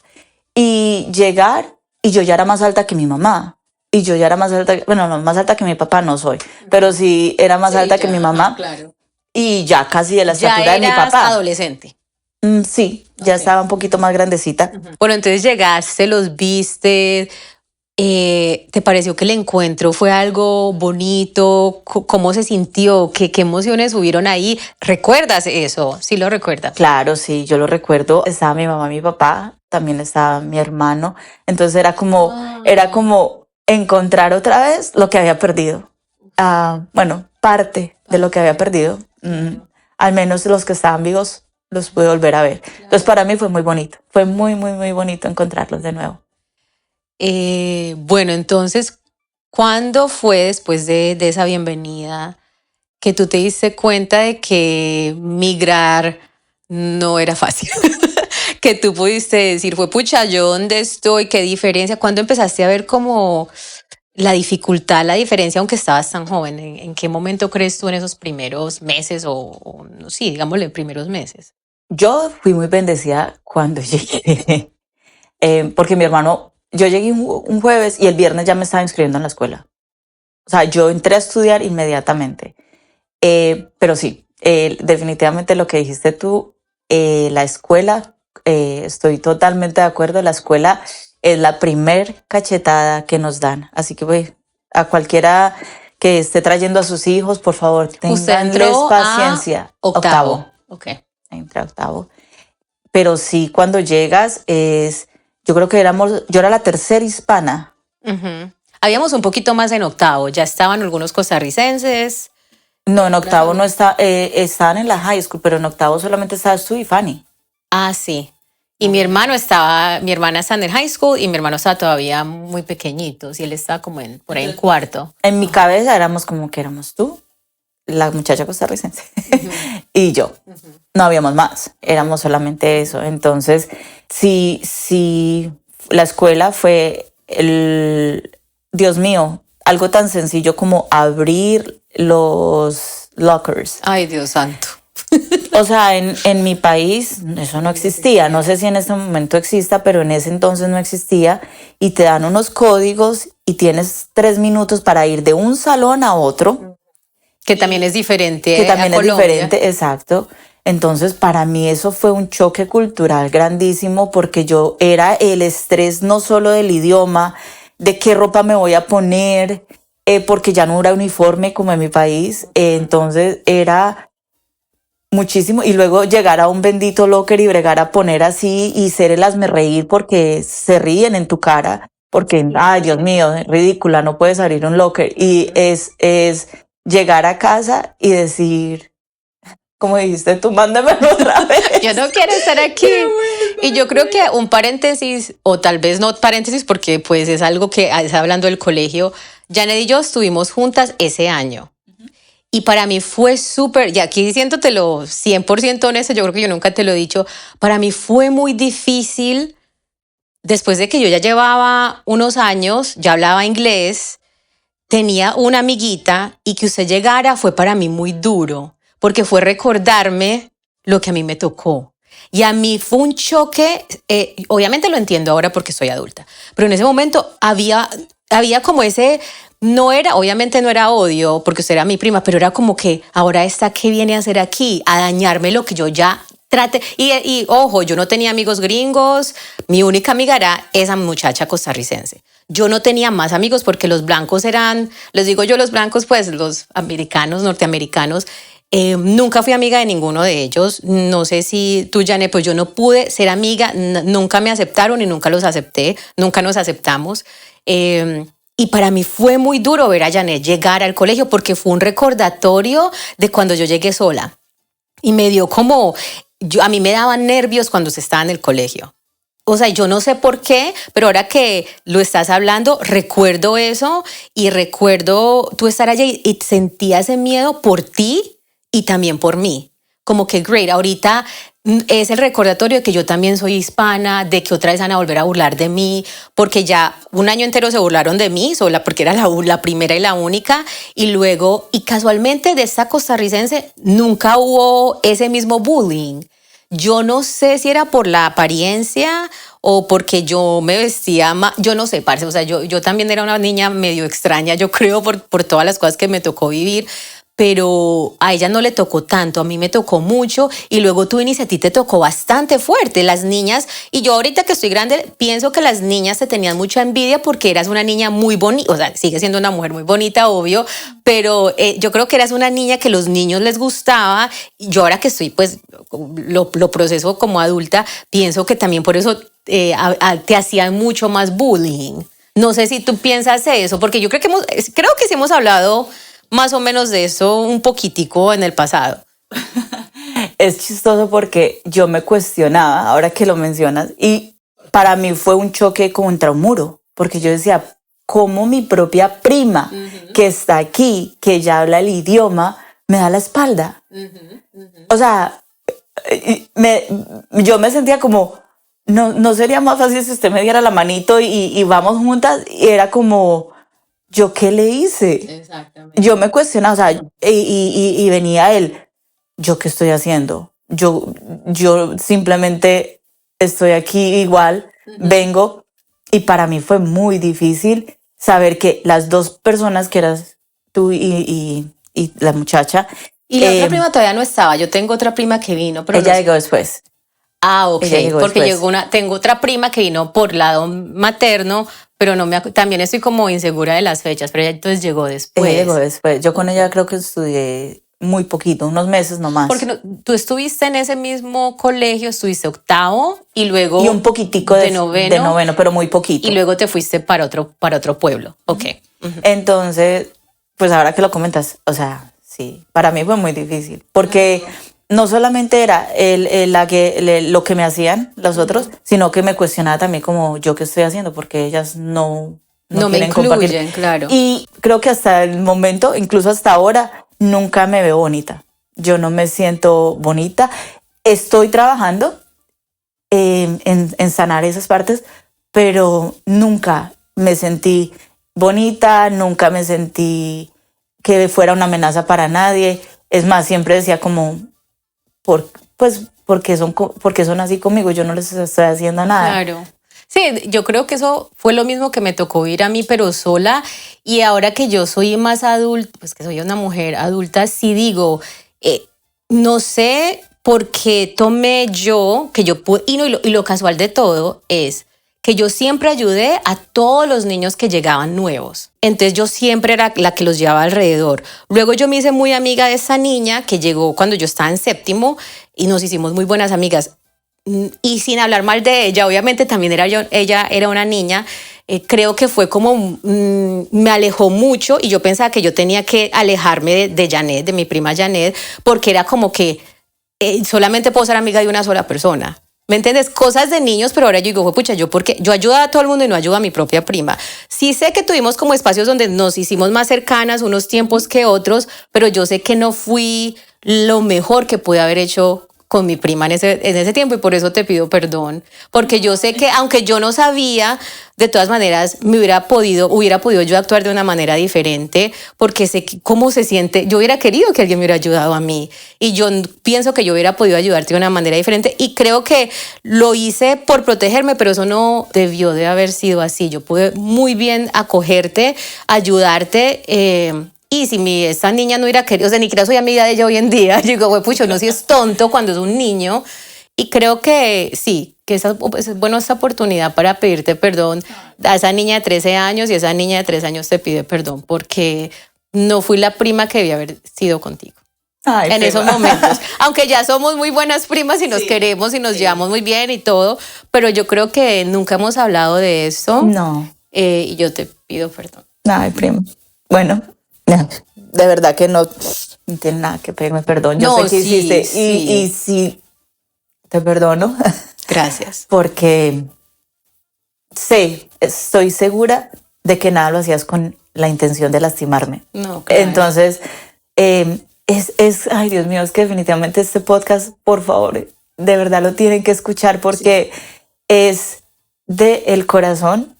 Y llegar, y yo ya era más alta que mi mamá. Y yo ya era más alta, bueno, no, más alta que mi papá no soy, pero sí era más Sí, alta que mi ya, ajá, mamá. claro. Y ya casi de la Ya estatura de mi eras papá. adolescente. Sí, ya Ok. estaba un poquito más grandecita. Bueno, entonces llegaste, los viste. ¿Te pareció que el encuentro fue algo bonito? ¿Cómo se sintió? ¿Qué emociones hubieron ahí? ¿Recuerdas eso? Sí lo recuerdas. Claro, sí, yo lo recuerdo. Estaba mi mamá, mi papá, también estaba mi hermano. Entonces era Ah, como encontrar otra vez lo que había perdido. Bueno, parte de lo que había perdido. Al menos los que estaban vivos los pude volver a ver. Entonces para mí fue muy bonito. Fue muy, muy, muy bonito encontrarlos de nuevo. bueno, entonces, ¿cuándo fue después de esa bienvenida que tú te diste cuenta de que migrar no era fácil? Que tú pudiste decir, fue pucha, ¿yo dónde estoy? ¿Qué diferencia? ¿Cuándo empezaste a ver como la dificultad, la diferencia, aunque estabas tan joven? ¿En qué momento crees tú en esos primeros meses o no, sí, digámosle, primeros meses? Yo fui muy bendecida cuando llegué, porque mi hermano, yo llegué un jueves y el viernes ya me estaba inscribiendo en la escuela. O sea, yo entré a estudiar inmediatamente. Pero sí, definitivamente lo que dijiste tú, la escuela, estoy totalmente de acuerdo, la escuela es la primer cachetada que nos dan. Así que pues, a cualquiera que esté trayendo a sus hijos, por favor, Usted ténganles entró a paciencia. octavo. Octavo, Ok. entré a octavo. Pero sí, cuando llegas yo creo que yo era la tercera hispana. Ujú. Habíamos un poquito más en octavo, ya estaban algunos costarricenses. No, en Era octavo no como- está, estaban en la high school, pero en octavo solamente estabas tú y Fanny. Ah, sí. Y No mi había hermano más. estaba, mi hermana está en el high school y mi hermano estaba todavía muy pequeñito, y él estaba como por ahí en cuarto. En mi cabeza éramos como que éramos tú, la muchacha costarricense, y yo. No habíamos más, éramos solamente eso. Entonces, sí, la escuela fue Dios mío, algo tan sencillo como abrir los lockers. Ay, Dios santo. O sea, en mi país eso no existía. No sé si en este momento exista, pero en ese entonces no existía. Y te dan unos códigos y tienes 3 minutos para ir de un salón a otro, Que también es que diferente a también es Colombia. diferente, exacto. Entonces, para mí eso fue un choque cultural grandísimo porque yo era el estrés no solo del idioma, de qué ropa me voy a poner, porque ya no era uniforme como en mi país. Entonces, era muchísimo. Y luego llegar a un bendito locker y bregar a poner así y ser el hazme reír porque se ríen en tu cara. Porque, ay, Dios mío, ridícula, no puedes abrir un locker. Y es llegar a casa y decir, como dijiste tú, mándamelo otra vez. Yo no quiero estar aquí. Y yo creo que un paréntesis, o tal vez no paréntesis, porque pues es algo que está hablando del colegio. Janet y yo estuvimos juntas ese año. Y para mí fue súper, y aquí diciéndotelo 100% honesto, yo creo que yo nunca te lo he dicho, para mí fue muy difícil, después de que yo ya llevaba unos años, ya hablaba inglés, tenía una amiguita y que usted llegara fue para mí muy duro, porque fue recordarme lo que a mí me tocó. Y a mí fue un choque, obviamente lo entiendo ahora porque soy adulta, pero en ese momento había como ese, no era, obviamente no era odio porque usted era mi prima, pero era como que ahora esta que viene a hacer aquí, a dañarme lo que yo ya trate. Y ojo, yo no tenía amigos gringos, mi única amiga era esa muchacha costarricense. Yo no tenía más amigos porque los blancos eran, les digo yo los blancos, pues los americanos, norteamericanos. Nunca fui amiga de ninguno de ellos. No sé si tú, Janet, pues yo no pude ser amiga, nunca me aceptaron y nunca los acepté, nunca nos aceptamos. Y para mí fue muy duro ver a Janet llegar al colegio porque fue un recordatorio de cuando yo llegué sola. Y me dio como, a mí me daban nervios cuando se estaba en el colegio. O sea, yo no sé por qué, pero ahora que lo estás hablando, recuerdo eso y recuerdo tú estar allí y sentía ese miedo por ti y también por mí. Como que great, ahorita es el recordatorio de que yo también soy hispana, de que otra vez van a volver a burlar de mí, porque ya un año entero se burlaron de mí, sola, porque era la primera y la única, y luego, y casualmente de esta costarricense nunca hubo ese mismo bullying. Yo no sé si era por la apariencia o porque yo me vestía más, yo no sé, parce, o sea, yo también era una niña medio extraña, yo creo, por todas las cosas que me tocó vivir, pero a ella no le tocó tanto, a mí me tocó mucho y luego tú, Inés, a ti te tocó bastante fuerte. Las niñas, y yo ahorita que estoy grande, pienso que las niñas te tenían mucha envidia porque eras una niña muy bonita, o sea, sigue siendo una mujer muy bonita, obvio, pero yo creo que eras una niña que los niños les gustaba. Y yo ahora que estoy, pues, lo proceso como adulta, pienso que también por eso te hacían mucho más bullying. No sé si tú piensas eso, porque yo creo que sí hemos hablado más o menos de eso un poquitico en el pasado. Es chistoso porque yo me cuestionaba, ahora que lo mencionas, y para mí fue un choque contra un muro, porque yo decía, ¿cómo mi propia prima que está aquí, que ya habla el idioma, me da la espalda? O sea, yo me sentía como, no sería más fácil si usted me diera la manito y vamos juntas, y era como, ¿yo qué le hice? Exactamente. Yo me cuestionaba, o sea, y venía él, ¿yo qué estoy haciendo? Yo simplemente estoy aquí igual, vengo, y para mí fue muy difícil saber que las dos personas que eras tú y la muchacha. Y la otra prima todavía no estaba, yo tengo otra prima que vino, pero ella llegó después. Ah, ok, porque después. tengo otra prima que vino por lado materno, pero también estoy como insegura de las fechas, pero ella entonces llegó después. Ella llegó después. Yo con ella creo que estudié muy poquito, unos meses nomás. Porque tú estuviste en ese mismo colegio, estuviste octavo y luego... Y un poquitico de noveno, pero muy poquito. Y luego te fuiste para otro pueblo. Ok. Entonces, pues ahora que lo comentas, o sea, sí, para mí fue muy difícil, porque no solamente era lo que me hacían los otros, sino que me cuestionaba también como yo qué estoy haciendo, porque ellas no me incluyen, claro. Y creo que hasta el momento, incluso hasta ahora, nunca me veo bonita. Yo no me siento bonita. Estoy trabajando en sanar esas partes, pero nunca me sentí bonita, nunca me sentí que fuera una amenaza para nadie. Es más, siempre decía como, porque son así conmigo, yo no les estoy haciendo nada. Claro. Sí, yo creo que eso fue lo mismo que me tocó vivir a mí, pero sola. Y ahora que yo soy más adulta, pues que soy una mujer adulta, sí digo, no sé por qué tomé yo, que yo pude, y lo casual de todo es que yo siempre ayudé a todos los niños que llegaban nuevos. Entonces yo siempre era la que los llevaba alrededor. Luego yo me hice muy amiga de esa niña que llegó cuando yo estaba en séptimo y nos hicimos muy buenas amigas. y sin hablar mal de ella, obviamente también ella era una niña, creo que fue como, me alejó mucho y yo pensaba que yo tenía que alejarme de Janet, de mi prima Janet, porque era como que solamente puedo ser amiga de una sola persona. ¿Me entiendes? Cosas de niños, pero ahora yo digo, pucha, porque yo ayudo a todo el mundo y no ayudo a mi propia prima. Sí sé que tuvimos como espacios donde nos hicimos más cercanas unos tiempos que otros, pero yo sé que no fui lo mejor que pude haber hecho con mi prima en ese tiempo y por eso te pido perdón, porque yo sé que aunque yo no sabía, de todas maneras hubiera podido yo actuar de una manera diferente, porque sé cómo se siente. Yo hubiera querido que alguien me hubiera ayudado a mí y yo pienso que yo hubiera podido ayudarte de una manera diferente y creo que lo hice por protegerme, pero eso no debió de haber sido así. Yo pude muy bien acogerte, ayudarte. Y si esa niña no hubiera querido, o sea, ni siquiera soy amiga de ella hoy en día, yo digo, güey, pucho, no, si es tonto cuando es un niño. Y creo que sí, que es bueno esta oportunidad para pedirte perdón a esa niña de 13 años y esa niña de 3 años te pide perdón porque no fui la prima que debía haber sido contigo. Ay, en esos momentos. Aunque ya somos muy buenas primas y nos queremos y nos llevamos muy bien y todo, pero yo creo que nunca hemos hablado de eso. No. Y yo te pido perdón. Ay, prima. Bueno. De verdad que no tiene nada que pedirme perdón. Yo sé que hiciste y sí, te perdono. Gracias. Porque estoy segura de que nada lo hacías con la intención de lastimarme. No, claro. Entonces, ay Dios mío, es que definitivamente este podcast, por favor, de verdad lo tienen que escuchar porque es del corazón.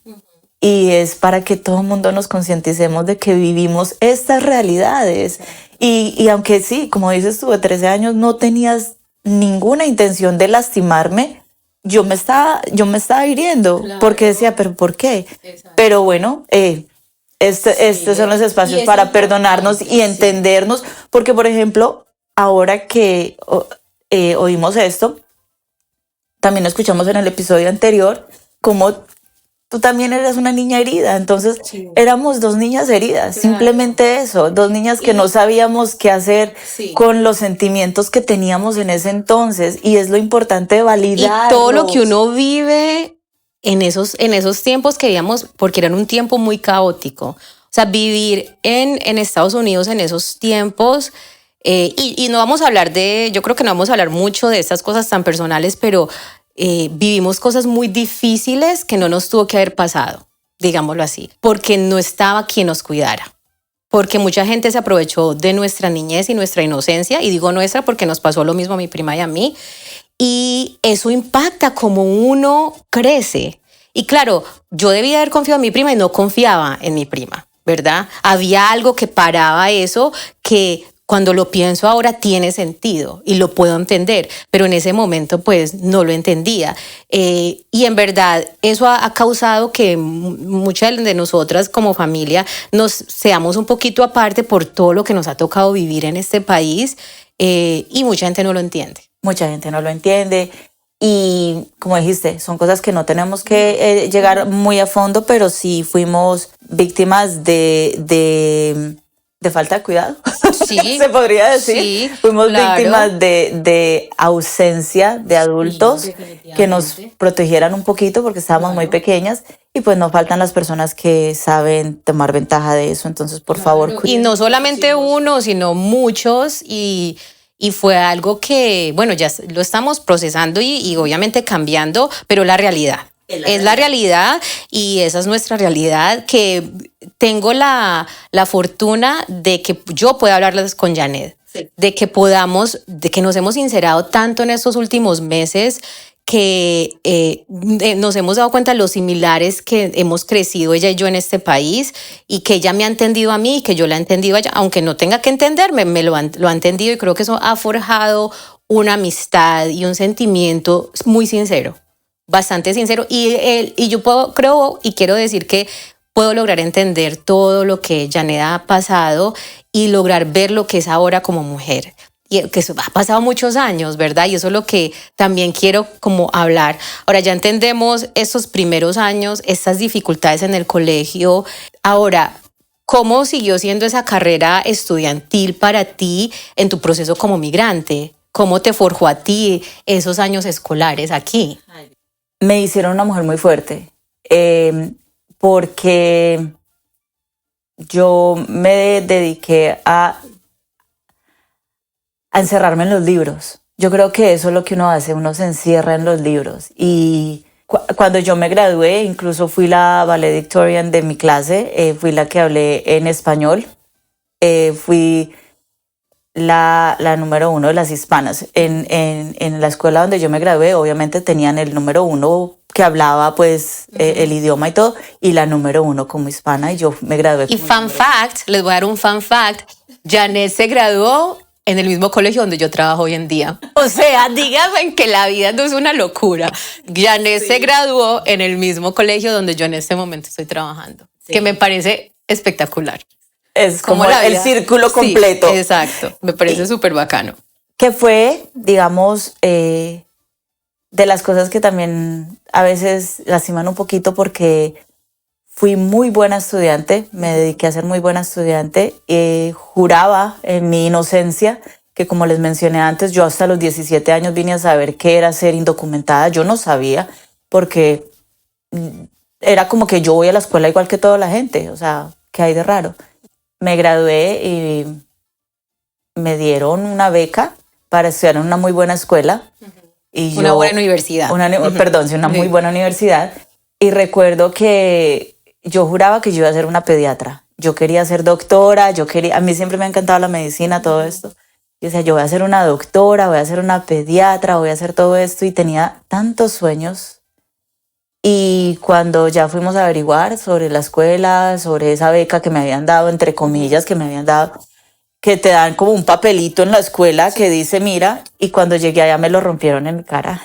Y es para que todo el mundo nos concienticemos de que vivimos estas realidades. Y aunque sí, como dices tú, de 13 años no tenías ninguna intención de lastimarme, yo me estaba hiriendo. Claro. Porque decía, ¿pero por qué? Exacto. Pero bueno, estos son los espacios para perdonarnos y entendernos. Porque, por ejemplo, ahora que oímos esto, también escuchamos en el episodio anterior cómo tú también eres una niña herida, entonces éramos dos niñas heridas, simplemente eso, dos niñas que no sabíamos qué hacer con los sentimientos que teníamos en ese entonces y es lo importante de validar. Y todo lo que uno vive en esos tiempos queríamos, porque eran un tiempo muy caótico, o sea, vivir en Estados Unidos en esos tiempos. Y no vamos a hablar yo creo que no vamos a hablar mucho de estas cosas tan personales, pero vivimos cosas muy difíciles que no nos tuvo que haber pasado, digámoslo así, porque no estaba quien nos cuidara. Porque mucha gente se aprovechó de nuestra niñez y nuestra inocencia, y digo nuestra porque nos pasó lo mismo a mi prima y a mí, y eso impacta como uno crece. Y claro, yo debía haber confiado en mi prima y no confiaba en mi prima, ¿verdad? Había algo que paraba eso que cuando lo pienso ahora tiene sentido y lo puedo entender, pero en ese momento pues no lo entendía. Y en verdad eso ha causado que muchas de nosotras como familia nos seamos un poquito aparte por todo lo que nos ha tocado vivir en este país y mucha gente no lo entiende. Mucha gente no lo entiende y como dijiste, son cosas que no tenemos que llegar muy a fondo, pero sí fuimos víctimas de falta de cuidado, sí, se podría decir. Sí, fuimos víctimas de ausencia de adultos que nos protegieran un poquito porque estábamos muy pequeñas y pues no faltan las personas que saben tomar ventaja de eso, entonces por favor. Y no solamente uno, sino muchos y fue algo que, bueno, ya lo estamos procesando y obviamente cambiando, pero la realidad. Es la realidad y esa es nuestra realidad, que tengo la fortuna de que yo pueda hablarles con Janet, de que nos hemos sincerado tanto en estos últimos meses que nos hemos dado cuenta de los similares que hemos crecido ella y yo en este país y que ella me ha entendido a mí y que yo la he entendido a ella, aunque no tenga que entenderme, lo ha entendido y creo que eso ha forjado una amistad y un sentimiento muy sincero. Bastante sincero y yo creo y quiero decir que puedo lograr entender todo lo que Janet ha pasado y lograr ver lo que es ahora como mujer y que eso ha pasado muchos años, ¿verdad? Y eso es lo que también quiero como hablar. Ahora ya entendemos estos primeros años, estas dificultades en el colegio. Ahora, ¿cómo siguió siendo esa carrera estudiantil para ti en tu proceso como migrante? ¿Cómo te forjó a ti esos años escolares aquí? Me hicieron una mujer muy fuerte, porque yo me dediqué a encerrarme en los libros. Yo creo que eso es lo que uno hace, uno se encierra en los libros. Y cuando yo me gradué, incluso fui la valedictorian de mi clase, fui la que hablé en español, fui la número uno de las hispanas. En la escuela donde yo me gradué, obviamente tenían el número uno que hablaba pues el idioma y todo, y la número uno como hispana, y yo me gradué. Y fun fact, les voy a dar un fun fact, Janet se graduó en el mismo colegio donde yo trabajo hoy en día. O sea, díganme que la vida no es una locura. Janet se graduó en el mismo colegio donde yo en este momento estoy trabajando, que me parece espectacular. Es como el círculo completo. Sí, exacto, me parece súper bacano. Que fue, digamos, de las cosas que también a veces lastiman un poquito, porque fui muy buena estudiante, me dediqué a ser muy buena estudiante, juraba en mi inocencia que, como les mencioné antes, yo hasta los 17 años vine a saber qué era ser indocumentada. Yo no sabía, porque era como que yo voy a la escuela igual que toda la gente, o sea, ¿qué hay de raro? Me gradué y me dieron una beca para estudiar en una muy buena escuela. Y una buena universidad. Perdón, sí, una muy buena universidad. Y recuerdo que yo juraba que yo iba a ser una pediatra. Yo quería ser doctora, a mí siempre me ha encantado la medicina, todo esto. Yo decía, yo voy a ser una doctora, voy a ser una pediatra, voy a hacer todo esto, y tenía tantos sueños. Y cuando ya fuimos a averiguar sobre la escuela, sobre esa beca que me habían dado, entre comillas, que me habían dado, que te dan como un papelito en la escuela que dice, mira, y cuando llegué allá me lo rompieron en mi cara.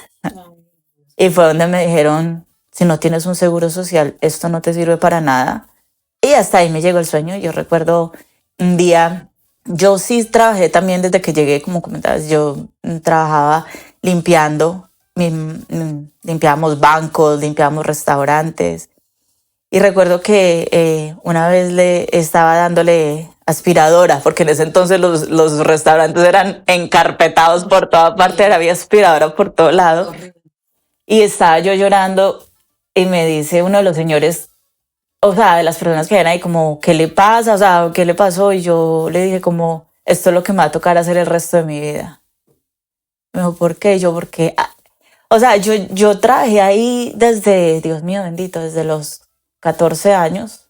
Y fue donde me dijeron, si no tienes un seguro social, esto no te sirve para nada. Y hasta ahí me llegó el sueño. Yo recuerdo un día, yo sí trabajé también desde que llegué, como comentabas, yo trabajaba limpiando. Limpiábamos bancos, limpiábamos restaurantes. Y recuerdo que una vez le estaba dándole aspiradora, porque en ese entonces los restaurantes eran encarpetados por toda parte, había aspiradora por todo lado. Y estaba yo llorando, y me dice uno de los señores, o sea, de las personas que eran ahí, como, ¿qué le pasa? O sea, ¿qué le pasó? Y yo le dije como, esto es lo que me va a tocar hacer el resto de mi vida. Me dijo, ¿por qué? Yo, porque... O sea, yo trabajé ahí desde, Dios mío bendito, desde los 14 años,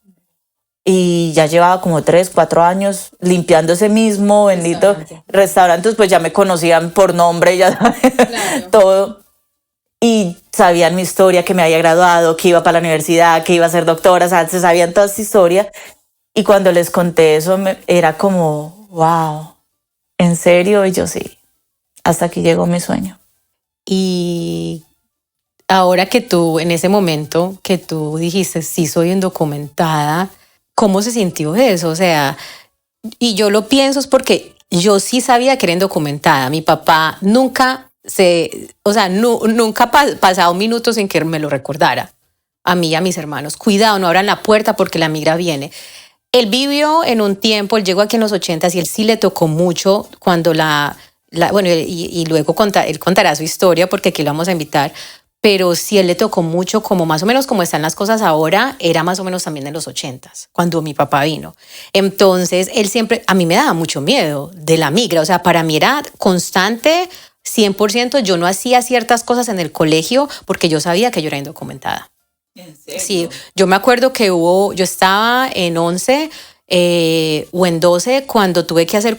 y ya llevaba como 3, 4 años limpiando ese mismo bendito restaurantes, pues ya me conocían por nombre, ya claro. Todo, y sabían mi historia, que me había graduado, que iba para la universidad, que iba a ser doctora, o sea, se sabían toda esa historia. Y cuando les conté eso, era como, wow, ¿en serio? Y yo sí, hasta aquí llegó mi sueño. Y ahora que tú, en ese momento que tú dijiste, sí soy indocumentada, ¿cómo se sintió eso? O sea, y yo lo pienso es porque yo sí sabía que era indocumentada. Mi papá nunca nunca ha pasado un minuto sin que me lo recordara. A mí y a mis hermanos. Cuidado, no abran la puerta porque la migra viene. Él vivió en un tiempo, él llegó aquí en los 80s, y él sí le tocó mucho cuando bueno, y luego él contará su historia porque aquí lo vamos a invitar, pero sí él le tocó mucho, como más o menos como están las cosas ahora, era más o menos también en los 80s, cuando mi papá vino. Entonces, él siempre, a mí me daba mucho miedo de la migra, o sea, para mí era constante, 100%, yo no hacía ciertas cosas en el colegio porque yo sabía que yo era indocumentada. ¿En serio? Sí, yo me acuerdo que yo estaba en 11 o en 12 cuando tuve que hacer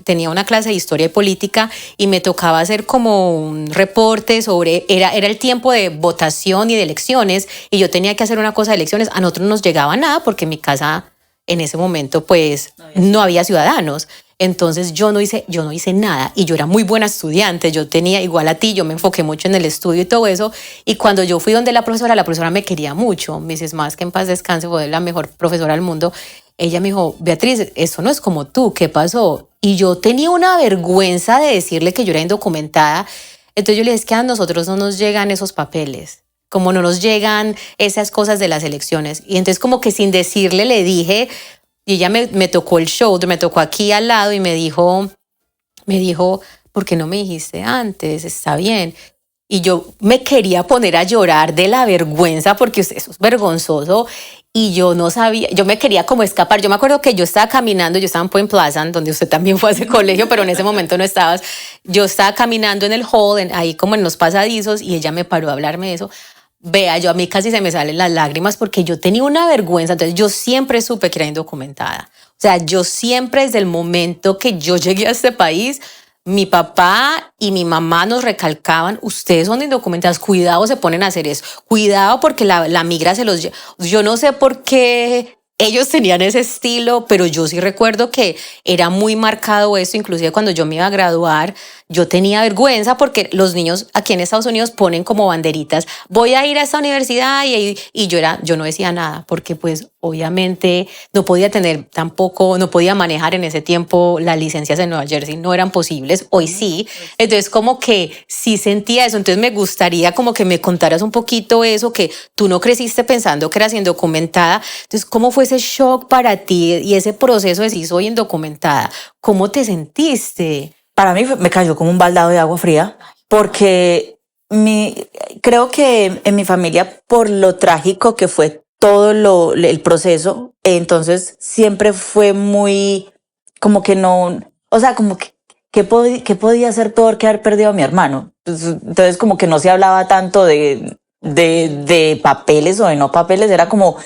tenía una clase de historia y política y me tocaba hacer como un reporte sobre, era el tiempo de votación y de elecciones, y yo tenía que hacer una cosa de elecciones. A nosotros no nos llegaba nada porque en mi casa en ese momento pues no había ciudadanos. Entonces yo no hice nada, y yo era muy buena estudiante, yo tenía, igual a ti, yo me enfoqué mucho en el estudio y todo eso, y cuando yo fui donde la profesora me quería mucho, Mrs. Más, que en paz descanse, fue la mejor profesora del mundo. Ella me dijo, Beatriz, eso no es como tú, ¿qué pasó? Y yo tenía una vergüenza de decirle que yo era indocumentada. Entonces yo le dije, es que a nosotros no nos llegan esos papeles, como no nos llegan esas cosas de las elecciones. Y entonces como que sin decirle le dije, y ella me tocó el shoulder, me tocó aquí al lado y me dijo, ¿por qué no me dijiste antes? Está bien. Y yo me quería poner a llorar de la vergüenza porque eso es vergonzoso y yo no sabía, yo me quería como escapar. Yo me acuerdo que yo estaba caminando, yo estaba en Point Pleasant, donde usted también fue a ese colegio, pero en ese momento no estabas. Yo estaba caminando en el hall, ahí como en los pasadizos, y ella me paró a hablarme de eso. Vea, yo a mí casi se me salen las lágrimas porque yo tenía una vergüenza. Entonces yo siempre supe que era indocumentada. O sea, yo siempre desde el momento que yo llegué a este país, mi papá y mi mamá nos recalcaban, ustedes son indocumentados, cuidado se ponen a hacer eso, cuidado porque la migra se los lleva. Yo no sé por qué ellos tenían ese estilo, pero yo sí recuerdo que era muy marcado eso, inclusive cuando yo me iba a graduar, yo tenía vergüenza porque los niños aquí en Estados Unidos ponen como banderitas, voy a ir a esta universidad y yo no decía nada porque pues obviamente no podía tener tampoco, no podía manejar en ese tiempo las licencias en Nueva Jersey, no eran posibles, hoy sí, entonces como que sí sentía eso, entonces me gustaría como que me contaras un poquito eso, que tú no creciste pensando que eras indocumentada, entonces ¿cómo fue ese shock para ti y ese proceso de si soy indocumentada? ¿Cómo te sentiste? Para mí me cayó como un baldado de agua fría, porque creo que en mi familia, por lo trágico que fue todo el proceso, entonces siempre fue muy, como que no, o sea, como que, ¿qué podía ser peor que haber perdido a mi hermano? Entonces como que no se hablaba tanto de papeles o de no papeles, era como,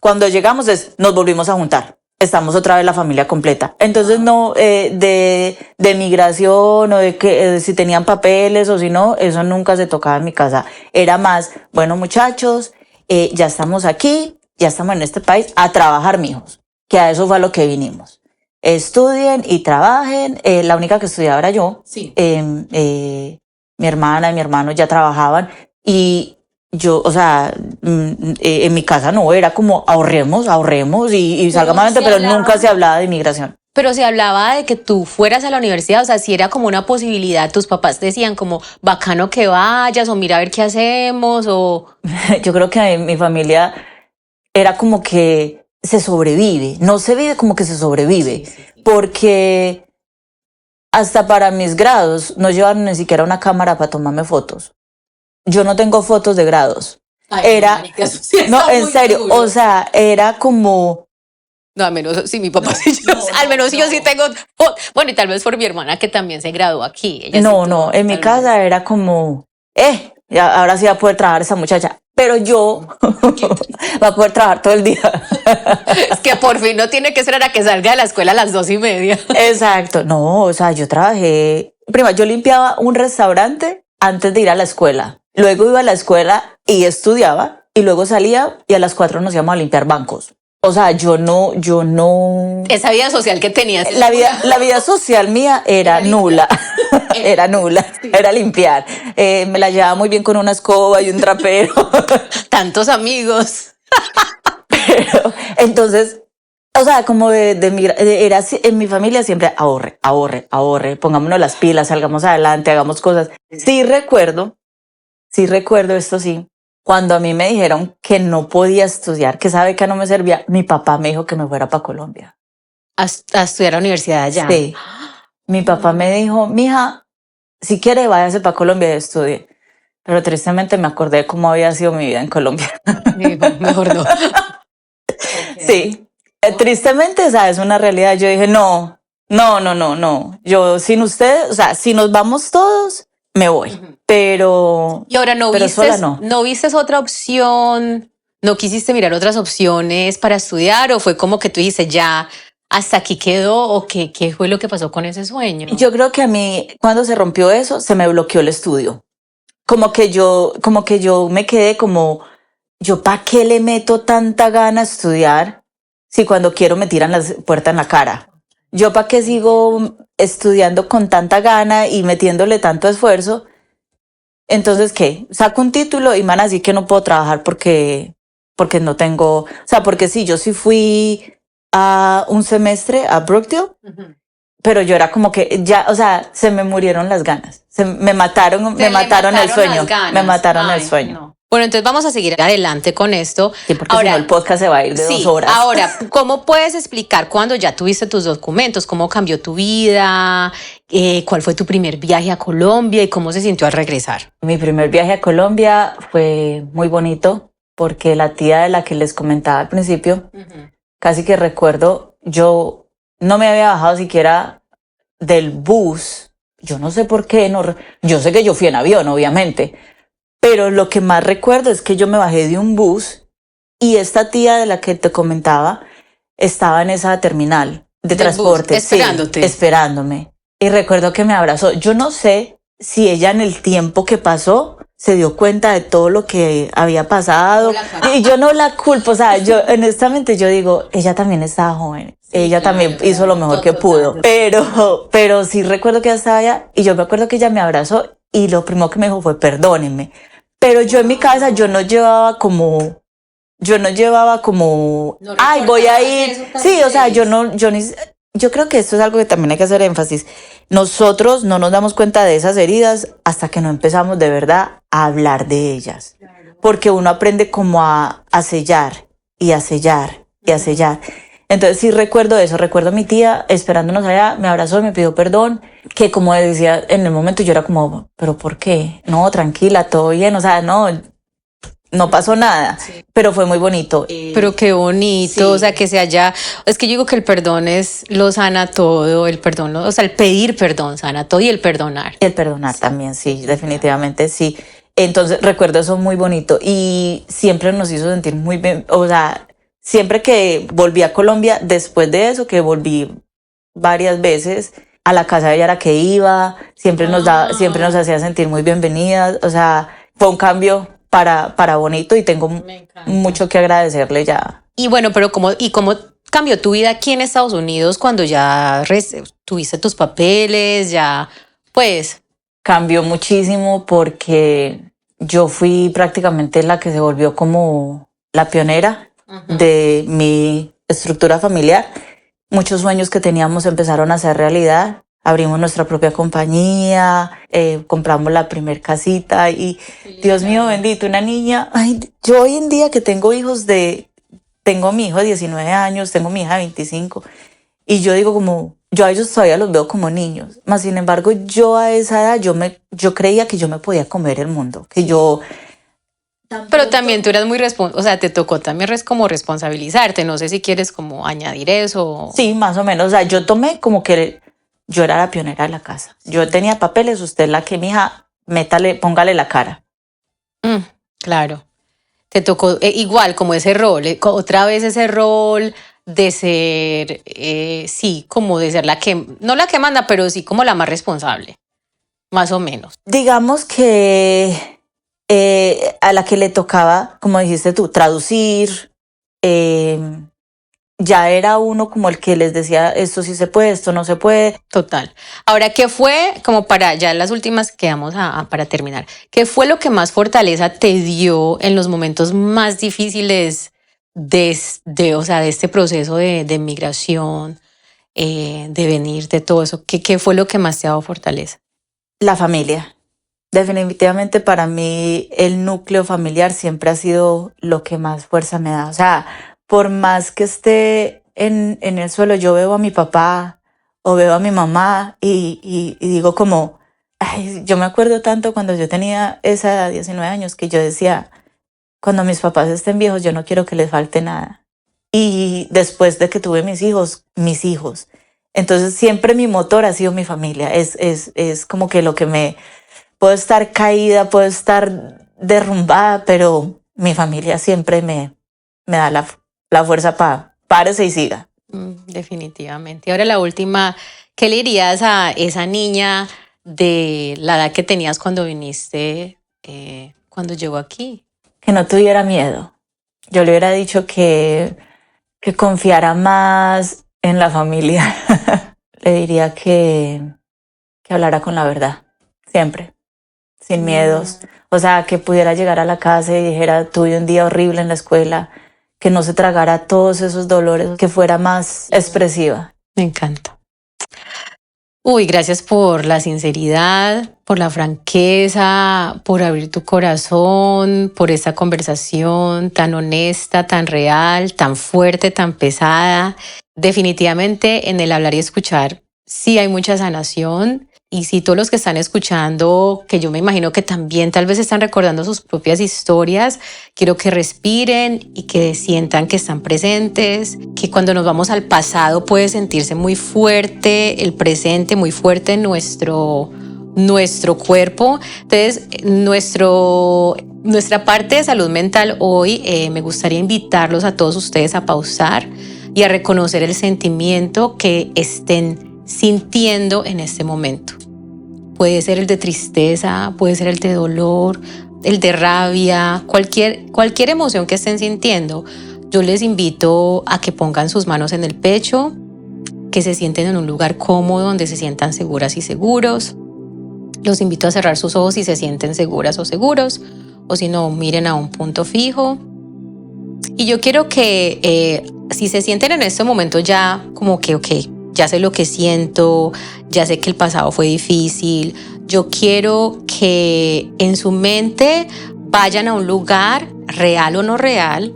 cuando llegamos nos volvimos a juntar. Estamos otra vez la familia completa. Entonces no, de migración o de que si tenían papeles o si no, eso nunca se tocaba en mi casa. Era más, bueno muchachos, ya estamos aquí, ya estamos en este país a trabajar, mijos, que a eso fue a lo que vinimos. Estudien y trabajen. La única que estudiaba era yo. Sí. Mi hermana y mi hermano ya trabajaban y yo, o sea, en mi casa no, era como ahorremos y salgamos adelante, pero nunca se hablaba de inmigración. Pero se hablaba de que tú fueras a la universidad, o sea, si era como una posibilidad, tus papás decían como bacano que vayas o mira a ver qué hacemos o... Yo creo que en mi familia era como que se sobrevive, no se vive como que se sobrevive, sí. Porque hasta para mis grados no llevaron ni siquiera una cámara para tomarme fotos. Yo no tengo fotos de grados. Ay, era, no, en serio, duro. O sea, era como... No, al menos sí, mi papá sí, al menos yo sí tengo... Bueno, y tal vez por mi hermana que también se graduó aquí. Ella no, en mi casa era como, ya, ahora sí va a poder trabajar esa muchacha. Pero yo va a poder trabajar todo el día. Es que por fin no tiene que esperar a que salga de la escuela a las 2:30. Exacto, no, o sea, yo trabajé... Prima, yo limpiaba un restaurante antes de ir a la escuela. Luego iba a la escuela y estudiaba y luego salía y a las 4 nos íbamos a limpiar bancos. O sea, yo no... Esa vida social que tenías. La vida social mía era nula. Era nula. Sí. Era limpiar. Me la llevaba muy bien con una escoba y un trapero. Tantos amigos. Pero, entonces, o sea, como era en mi familia siempre ahorre, pongámonos las pilas, salgamos adelante, hagamos cosas. Sí recuerdo esto sí, cuando a mí me dijeron que no podía estudiar, que esa beca no me servía, mi papá me dijo que me fuera para Colombia. ¿A estudiar a la universidad allá? Sí. Mi papá me dijo, mija, si quiere váyase para Colombia y estudie. Pero tristemente me acordé de cómo había sido mi vida en Colombia. Mejor no. Sí. Tristemente, esa es una realidad. Yo dije, no. Yo sin ustedes, o sea, si nos vamos todos, me voy. Pero... Y ahora no viste otra opción, no quisiste mirar otras opciones para estudiar o fue como que tú dijiste ya hasta aquí quedó o qué fue lo que pasó con ese sueño. Yo creo que a mí cuando se rompió eso se me bloqueó el estudio. Como que yo me quedé como yo ¿para qué le meto tanta gana a estudiar si cuando quiero me tiran la puerta en la cara? Yo ¿para qué sigo estudiando con tanta gana y metiéndole tanto esfuerzo? Entonces, ¿qué? Saco un título y man así que no puedo trabajar porque no tengo... O sea, porque sí, yo sí fui a un semestre a Brookdale, pero yo era como que ya, o sea, se me murieron las ganas. Me mataron el sueño. Me mataron el sueño. No. Bueno, entonces vamos a seguir adelante con esto. Sí, porque ahora, si no el podcast se va a ir de 2 horas. Ahora, ¿cómo puedes explicar cuando ya tuviste tus documentos? ¿Cómo cambió tu vida? ¿Cuál fue tu primer viaje a Colombia y cómo se sintió al regresar? Mi primer viaje a Colombia fue muy bonito porque la tía de la que les comentaba al principio, casi que recuerdo, yo no me había bajado siquiera del bus. Yo no sé por qué, yo sé que yo fui en avión, obviamente, pero lo que más recuerdo es que yo me bajé de un bus y esta tía de la que te comentaba estaba en esa terminal de transporte. Bus, esperándote. Sí, esperándome. Y recuerdo que me abrazó. Yo no sé si ella en el tiempo que pasó se dio cuenta de todo lo que había pasado. Y yo no la culpo, o sea, yo honestamente yo digo, ella también estaba joven. Sí, ella también hizo lo mejor que pudo. Pero sí recuerdo que ella estaba allá y yo me acuerdo que ella me abrazó y lo primero que me dijo fue perdónenme. Pero yo en mi cabeza yo no llevaba como, ay, voy a ir. Sí, o sea, yo creo que esto es algo que también hay que hacer énfasis. Nosotros no nos damos cuenta de esas heridas hasta que no empezamos de verdad a hablar de ellas. Porque uno aprende como a sellar y a sellar y a sellar. Entonces sí recuerdo eso, recuerdo a mi tía esperándonos allá, me abrazó, me pidió perdón, que como decía en el momento yo era como, ¿pero por qué? No, tranquila, todo bien, o sea, no pasó nada, sí. Pero fue muy bonito. Pero qué bonito, sí. O sea, que se haya... Es que yo digo que el perdón lo sana todo, el perdón, o sea, el pedir perdón sana todo y el perdonar. Y el perdonar sí. También, sí, definitivamente sí. Entonces recuerdo eso muy bonito y siempre nos hizo sentir muy bien, o sea, siempre que volví a Colombia, después de eso, que volví varias veces, a la casa de ella era que iba, siempre nos hacía sentir muy bienvenidas, o sea, fue un cambio para bonito y tengo mucho que agradecerle ya. Y bueno, pero ¿cómo cambió tu vida aquí en Estados Unidos cuando ya tuviste tus papeles, ya pues? Cambió muchísimo porque yo fui prácticamente la que se volvió como la pionera de mi estructura familiar. Muchos sueños que teníamos empezaron a ser realidad. Abrimos nuestra propia compañía, compramos la primer casita y Dios mío bendito, una niña. Ay, yo hoy en día que tengo tengo a mi hijo de 19 años, tengo a mi hija de 25 y yo digo como, yo a ellos todavía los veo como niños. Mas sin embargo, yo a esa edad yo creía que yo me podía comer el mundo, que yo... Pero también tú eras muy o sea, te tocó también como responsabilizarte. No sé si quieres como añadir eso. Sí, más o menos. O sea, yo tomé como que yo era la pionera de la casa. Yo tenía papeles, usted es la que, mija, póngale la cara. Claro. Te tocó igual como ese rol, otra vez ese rol de ser, sí, como de ser no la que manda, pero sí como la más responsable, más o menos. Digamos que a la que le tocaba, como dijiste tú, traducir, ya era uno como el que les decía esto sí se puede, esto no se puede. Total. Ahora, ¿qué fue, como para ya las últimas que vamos para terminar, qué fue lo que más fortaleza te dio en los momentos más difíciles de este proceso de migración, de venir, de todo eso? ¿Qué fue lo que más te ha dado fortaleza? La familia. Definitivamente para mí el núcleo familiar siempre ha sido lo que más fuerza me da. O sea, por más que esté en el suelo, yo veo a mi papá o veo a mi mamá y digo como, ay, yo me acuerdo tanto cuando yo tenía esa edad, 19 años, que yo decía, cuando mis papás estén viejos, yo no quiero que les falte nada. Y después de que tuve mis hijos. Entonces siempre mi motor ha sido mi familia. Es como que lo que puedo estar caída, puedo estar derrumbada, pero mi familia siempre me da la fuerza para párese y siga. Definitivamente. Ahora la última, ¿qué le dirías a esa niña de la edad que tenías cuando viniste, cuando llegó aquí? Que no tuviera miedo. Yo le hubiera dicho que confiara más en la familia. Le diría que hablara con la verdad, siempre, sin miedos. O sea, que pudiera llegar a la casa y dijera, tuve un día horrible en la escuela, que no se tragara todos esos dolores, que fuera más expresiva. Me encanta. Uy, gracias por la sinceridad, por la franqueza, por abrir tu corazón, por esta conversación tan honesta, tan real, tan fuerte, tan pesada. Definitivamente en el hablar y escuchar sí hay mucha sanación. Y si todos los que están escuchando, que yo me imagino que también tal vez están recordando sus propias historias, quiero que respiren y que sientan que están presentes, que cuando nos vamos al pasado puede sentirse muy fuerte el presente, muy fuerte nuestro cuerpo. Entonces, nuestra parte de salud mental hoy, me gustaría invitarlos a todos ustedes a pausar y a reconocer el sentimiento que estén sintiendo en este momento. Puede ser el de tristeza, puede ser el de dolor, el de rabia, cualquier emoción que estén sintiendo. Yo les invito a que pongan sus manos en el pecho, que se sienten en un lugar cómodo donde se sientan seguras y seguros. Los invito a cerrar sus ojos si se sienten seguras o seguros, o si no, miren a un punto fijo. Y yo quiero que si se sienten en este momento ya como que, ok, ya sé lo que siento, ya sé que el pasado fue difícil, yo quiero que en su mente vayan a un lugar, real o no real,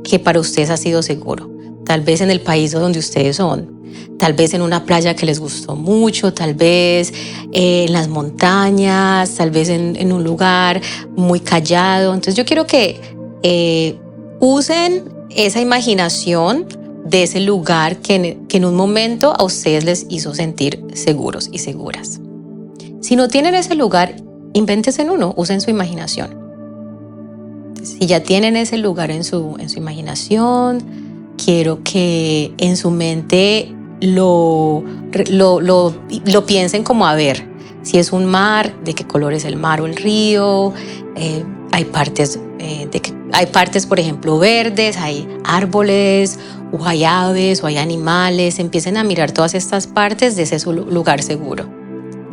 que para ustedes ha sido seguro. Tal vez en el país donde ustedes son, tal vez en una playa que les gustó mucho, tal vez en las montañas, tal vez en un lugar muy callado. Entonces yo quiero que usen esa imaginación de ese lugar que en un momento a ustedes les hizo sentir seguros y seguras. Si no tienen ese lugar, invéntense en uno, usen su imaginación. Si ya tienen ese lugar en su imaginación, quiero que en su mente lo piensen como, a ver, si es un mar, de qué color es el mar o el río. Hay partes, por ejemplo, verdes, hay árboles, o hay aves, o hay animales. Empiecen a mirar todas estas partes de ese lugar seguro.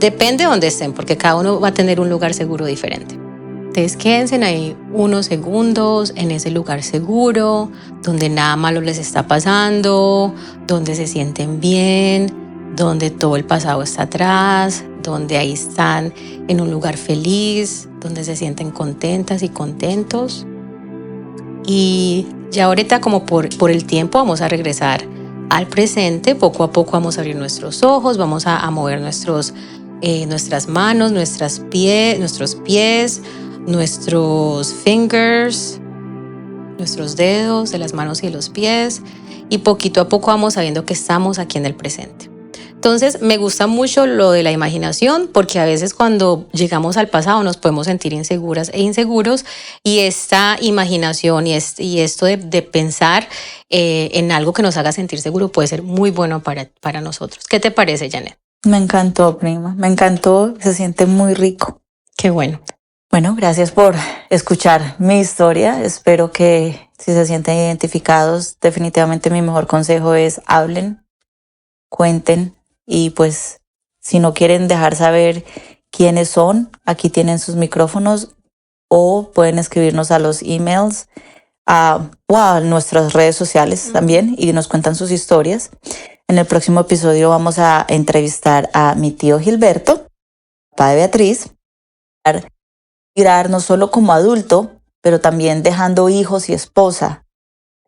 Depende de dónde estén, porque cada uno va a tener un lugar seguro diferente. Entonces quédense ahí unos segundos en ese lugar seguro, donde nada malo les está pasando, donde se sienten bien, donde todo el pasado está atrás, donde ahí están en un lugar feliz, donde se sienten contentas y contentos. Y ya ahorita, como por el tiempo, vamos a regresar al presente. Poco a poco vamos a abrir nuestros ojos, vamos a mover nuestras manos, nuestros pies, nuestros fingers, nuestros dedos de las manos y de los pies. Y poquito a poco vamos sabiendo que estamos aquí en el presente. Entonces me gusta mucho lo de la imaginación, porque a veces cuando llegamos al pasado nos podemos sentir inseguras e inseguros, y esta imaginación y esto de pensar en algo que nos haga sentir seguro puede ser muy bueno para nosotros. ¿Qué te parece, Janet? Me encantó, prima, me encantó, se siente muy rico. Qué bueno. Bueno, gracias por escuchar mi historia. Espero que si se sienten identificados, definitivamente mi mejor consejo es hablen, cuenten. Y pues si no quieren dejar saber quiénes son, aquí tienen sus micrófonos, o pueden escribirnos a los emails o a nuestras redes sociales también, y nos cuentan sus historias. En el próximo episodio vamos a entrevistar a mi tío Gilberto, papá de Beatriz, para mirar no solo como adulto, pero también dejando hijos y esposa,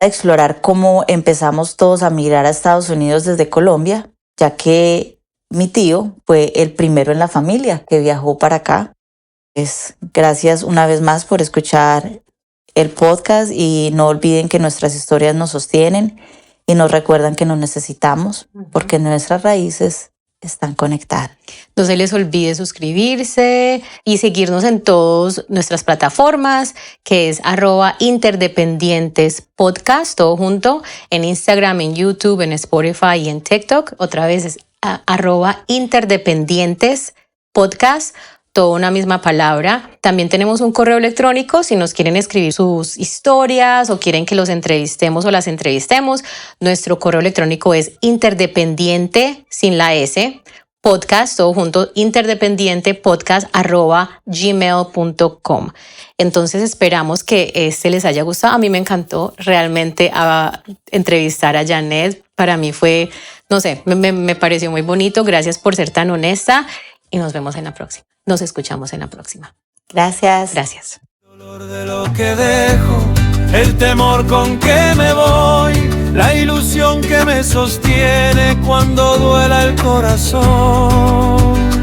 a explorar cómo empezamos todos a migrar a Estados Unidos desde Colombia, ya que mi tío fue el primero en la familia que viajó para acá. Pues gracias una vez más por escuchar el podcast, y no olviden que nuestras historias nos sostienen y nos recuerdan que nos necesitamos, porque nuestras raíces están conectadas. No se les olvide suscribirse y seguirnos en todas nuestras plataformas, que es @interdependientespodcast, todo junto, en Instagram, en YouTube, en Spotify y en TikTok. Otra vez es @interdependientespodcast, todo una misma palabra. También tenemos un correo electrónico si nos quieren escribir sus historias o quieren que los entrevistemos o las entrevistemos. Nuestro correo electrónico es interdependiente, sin la S, podcast, todo junto, interdependientepodcast@gmail.com. Entonces esperamos que este les haya gustado. A mí me encantó realmente entrevistar a Janet. Para mí fue, no sé, me pareció muy bonito. Gracias por ser tan honesta, y nos vemos en la próxima. Nos escuchamos en la próxima. Gracias. Gracias. El dolor de lo que dejo, el temor con que me voy, la ilusión que me sostiene cuando duela el corazón.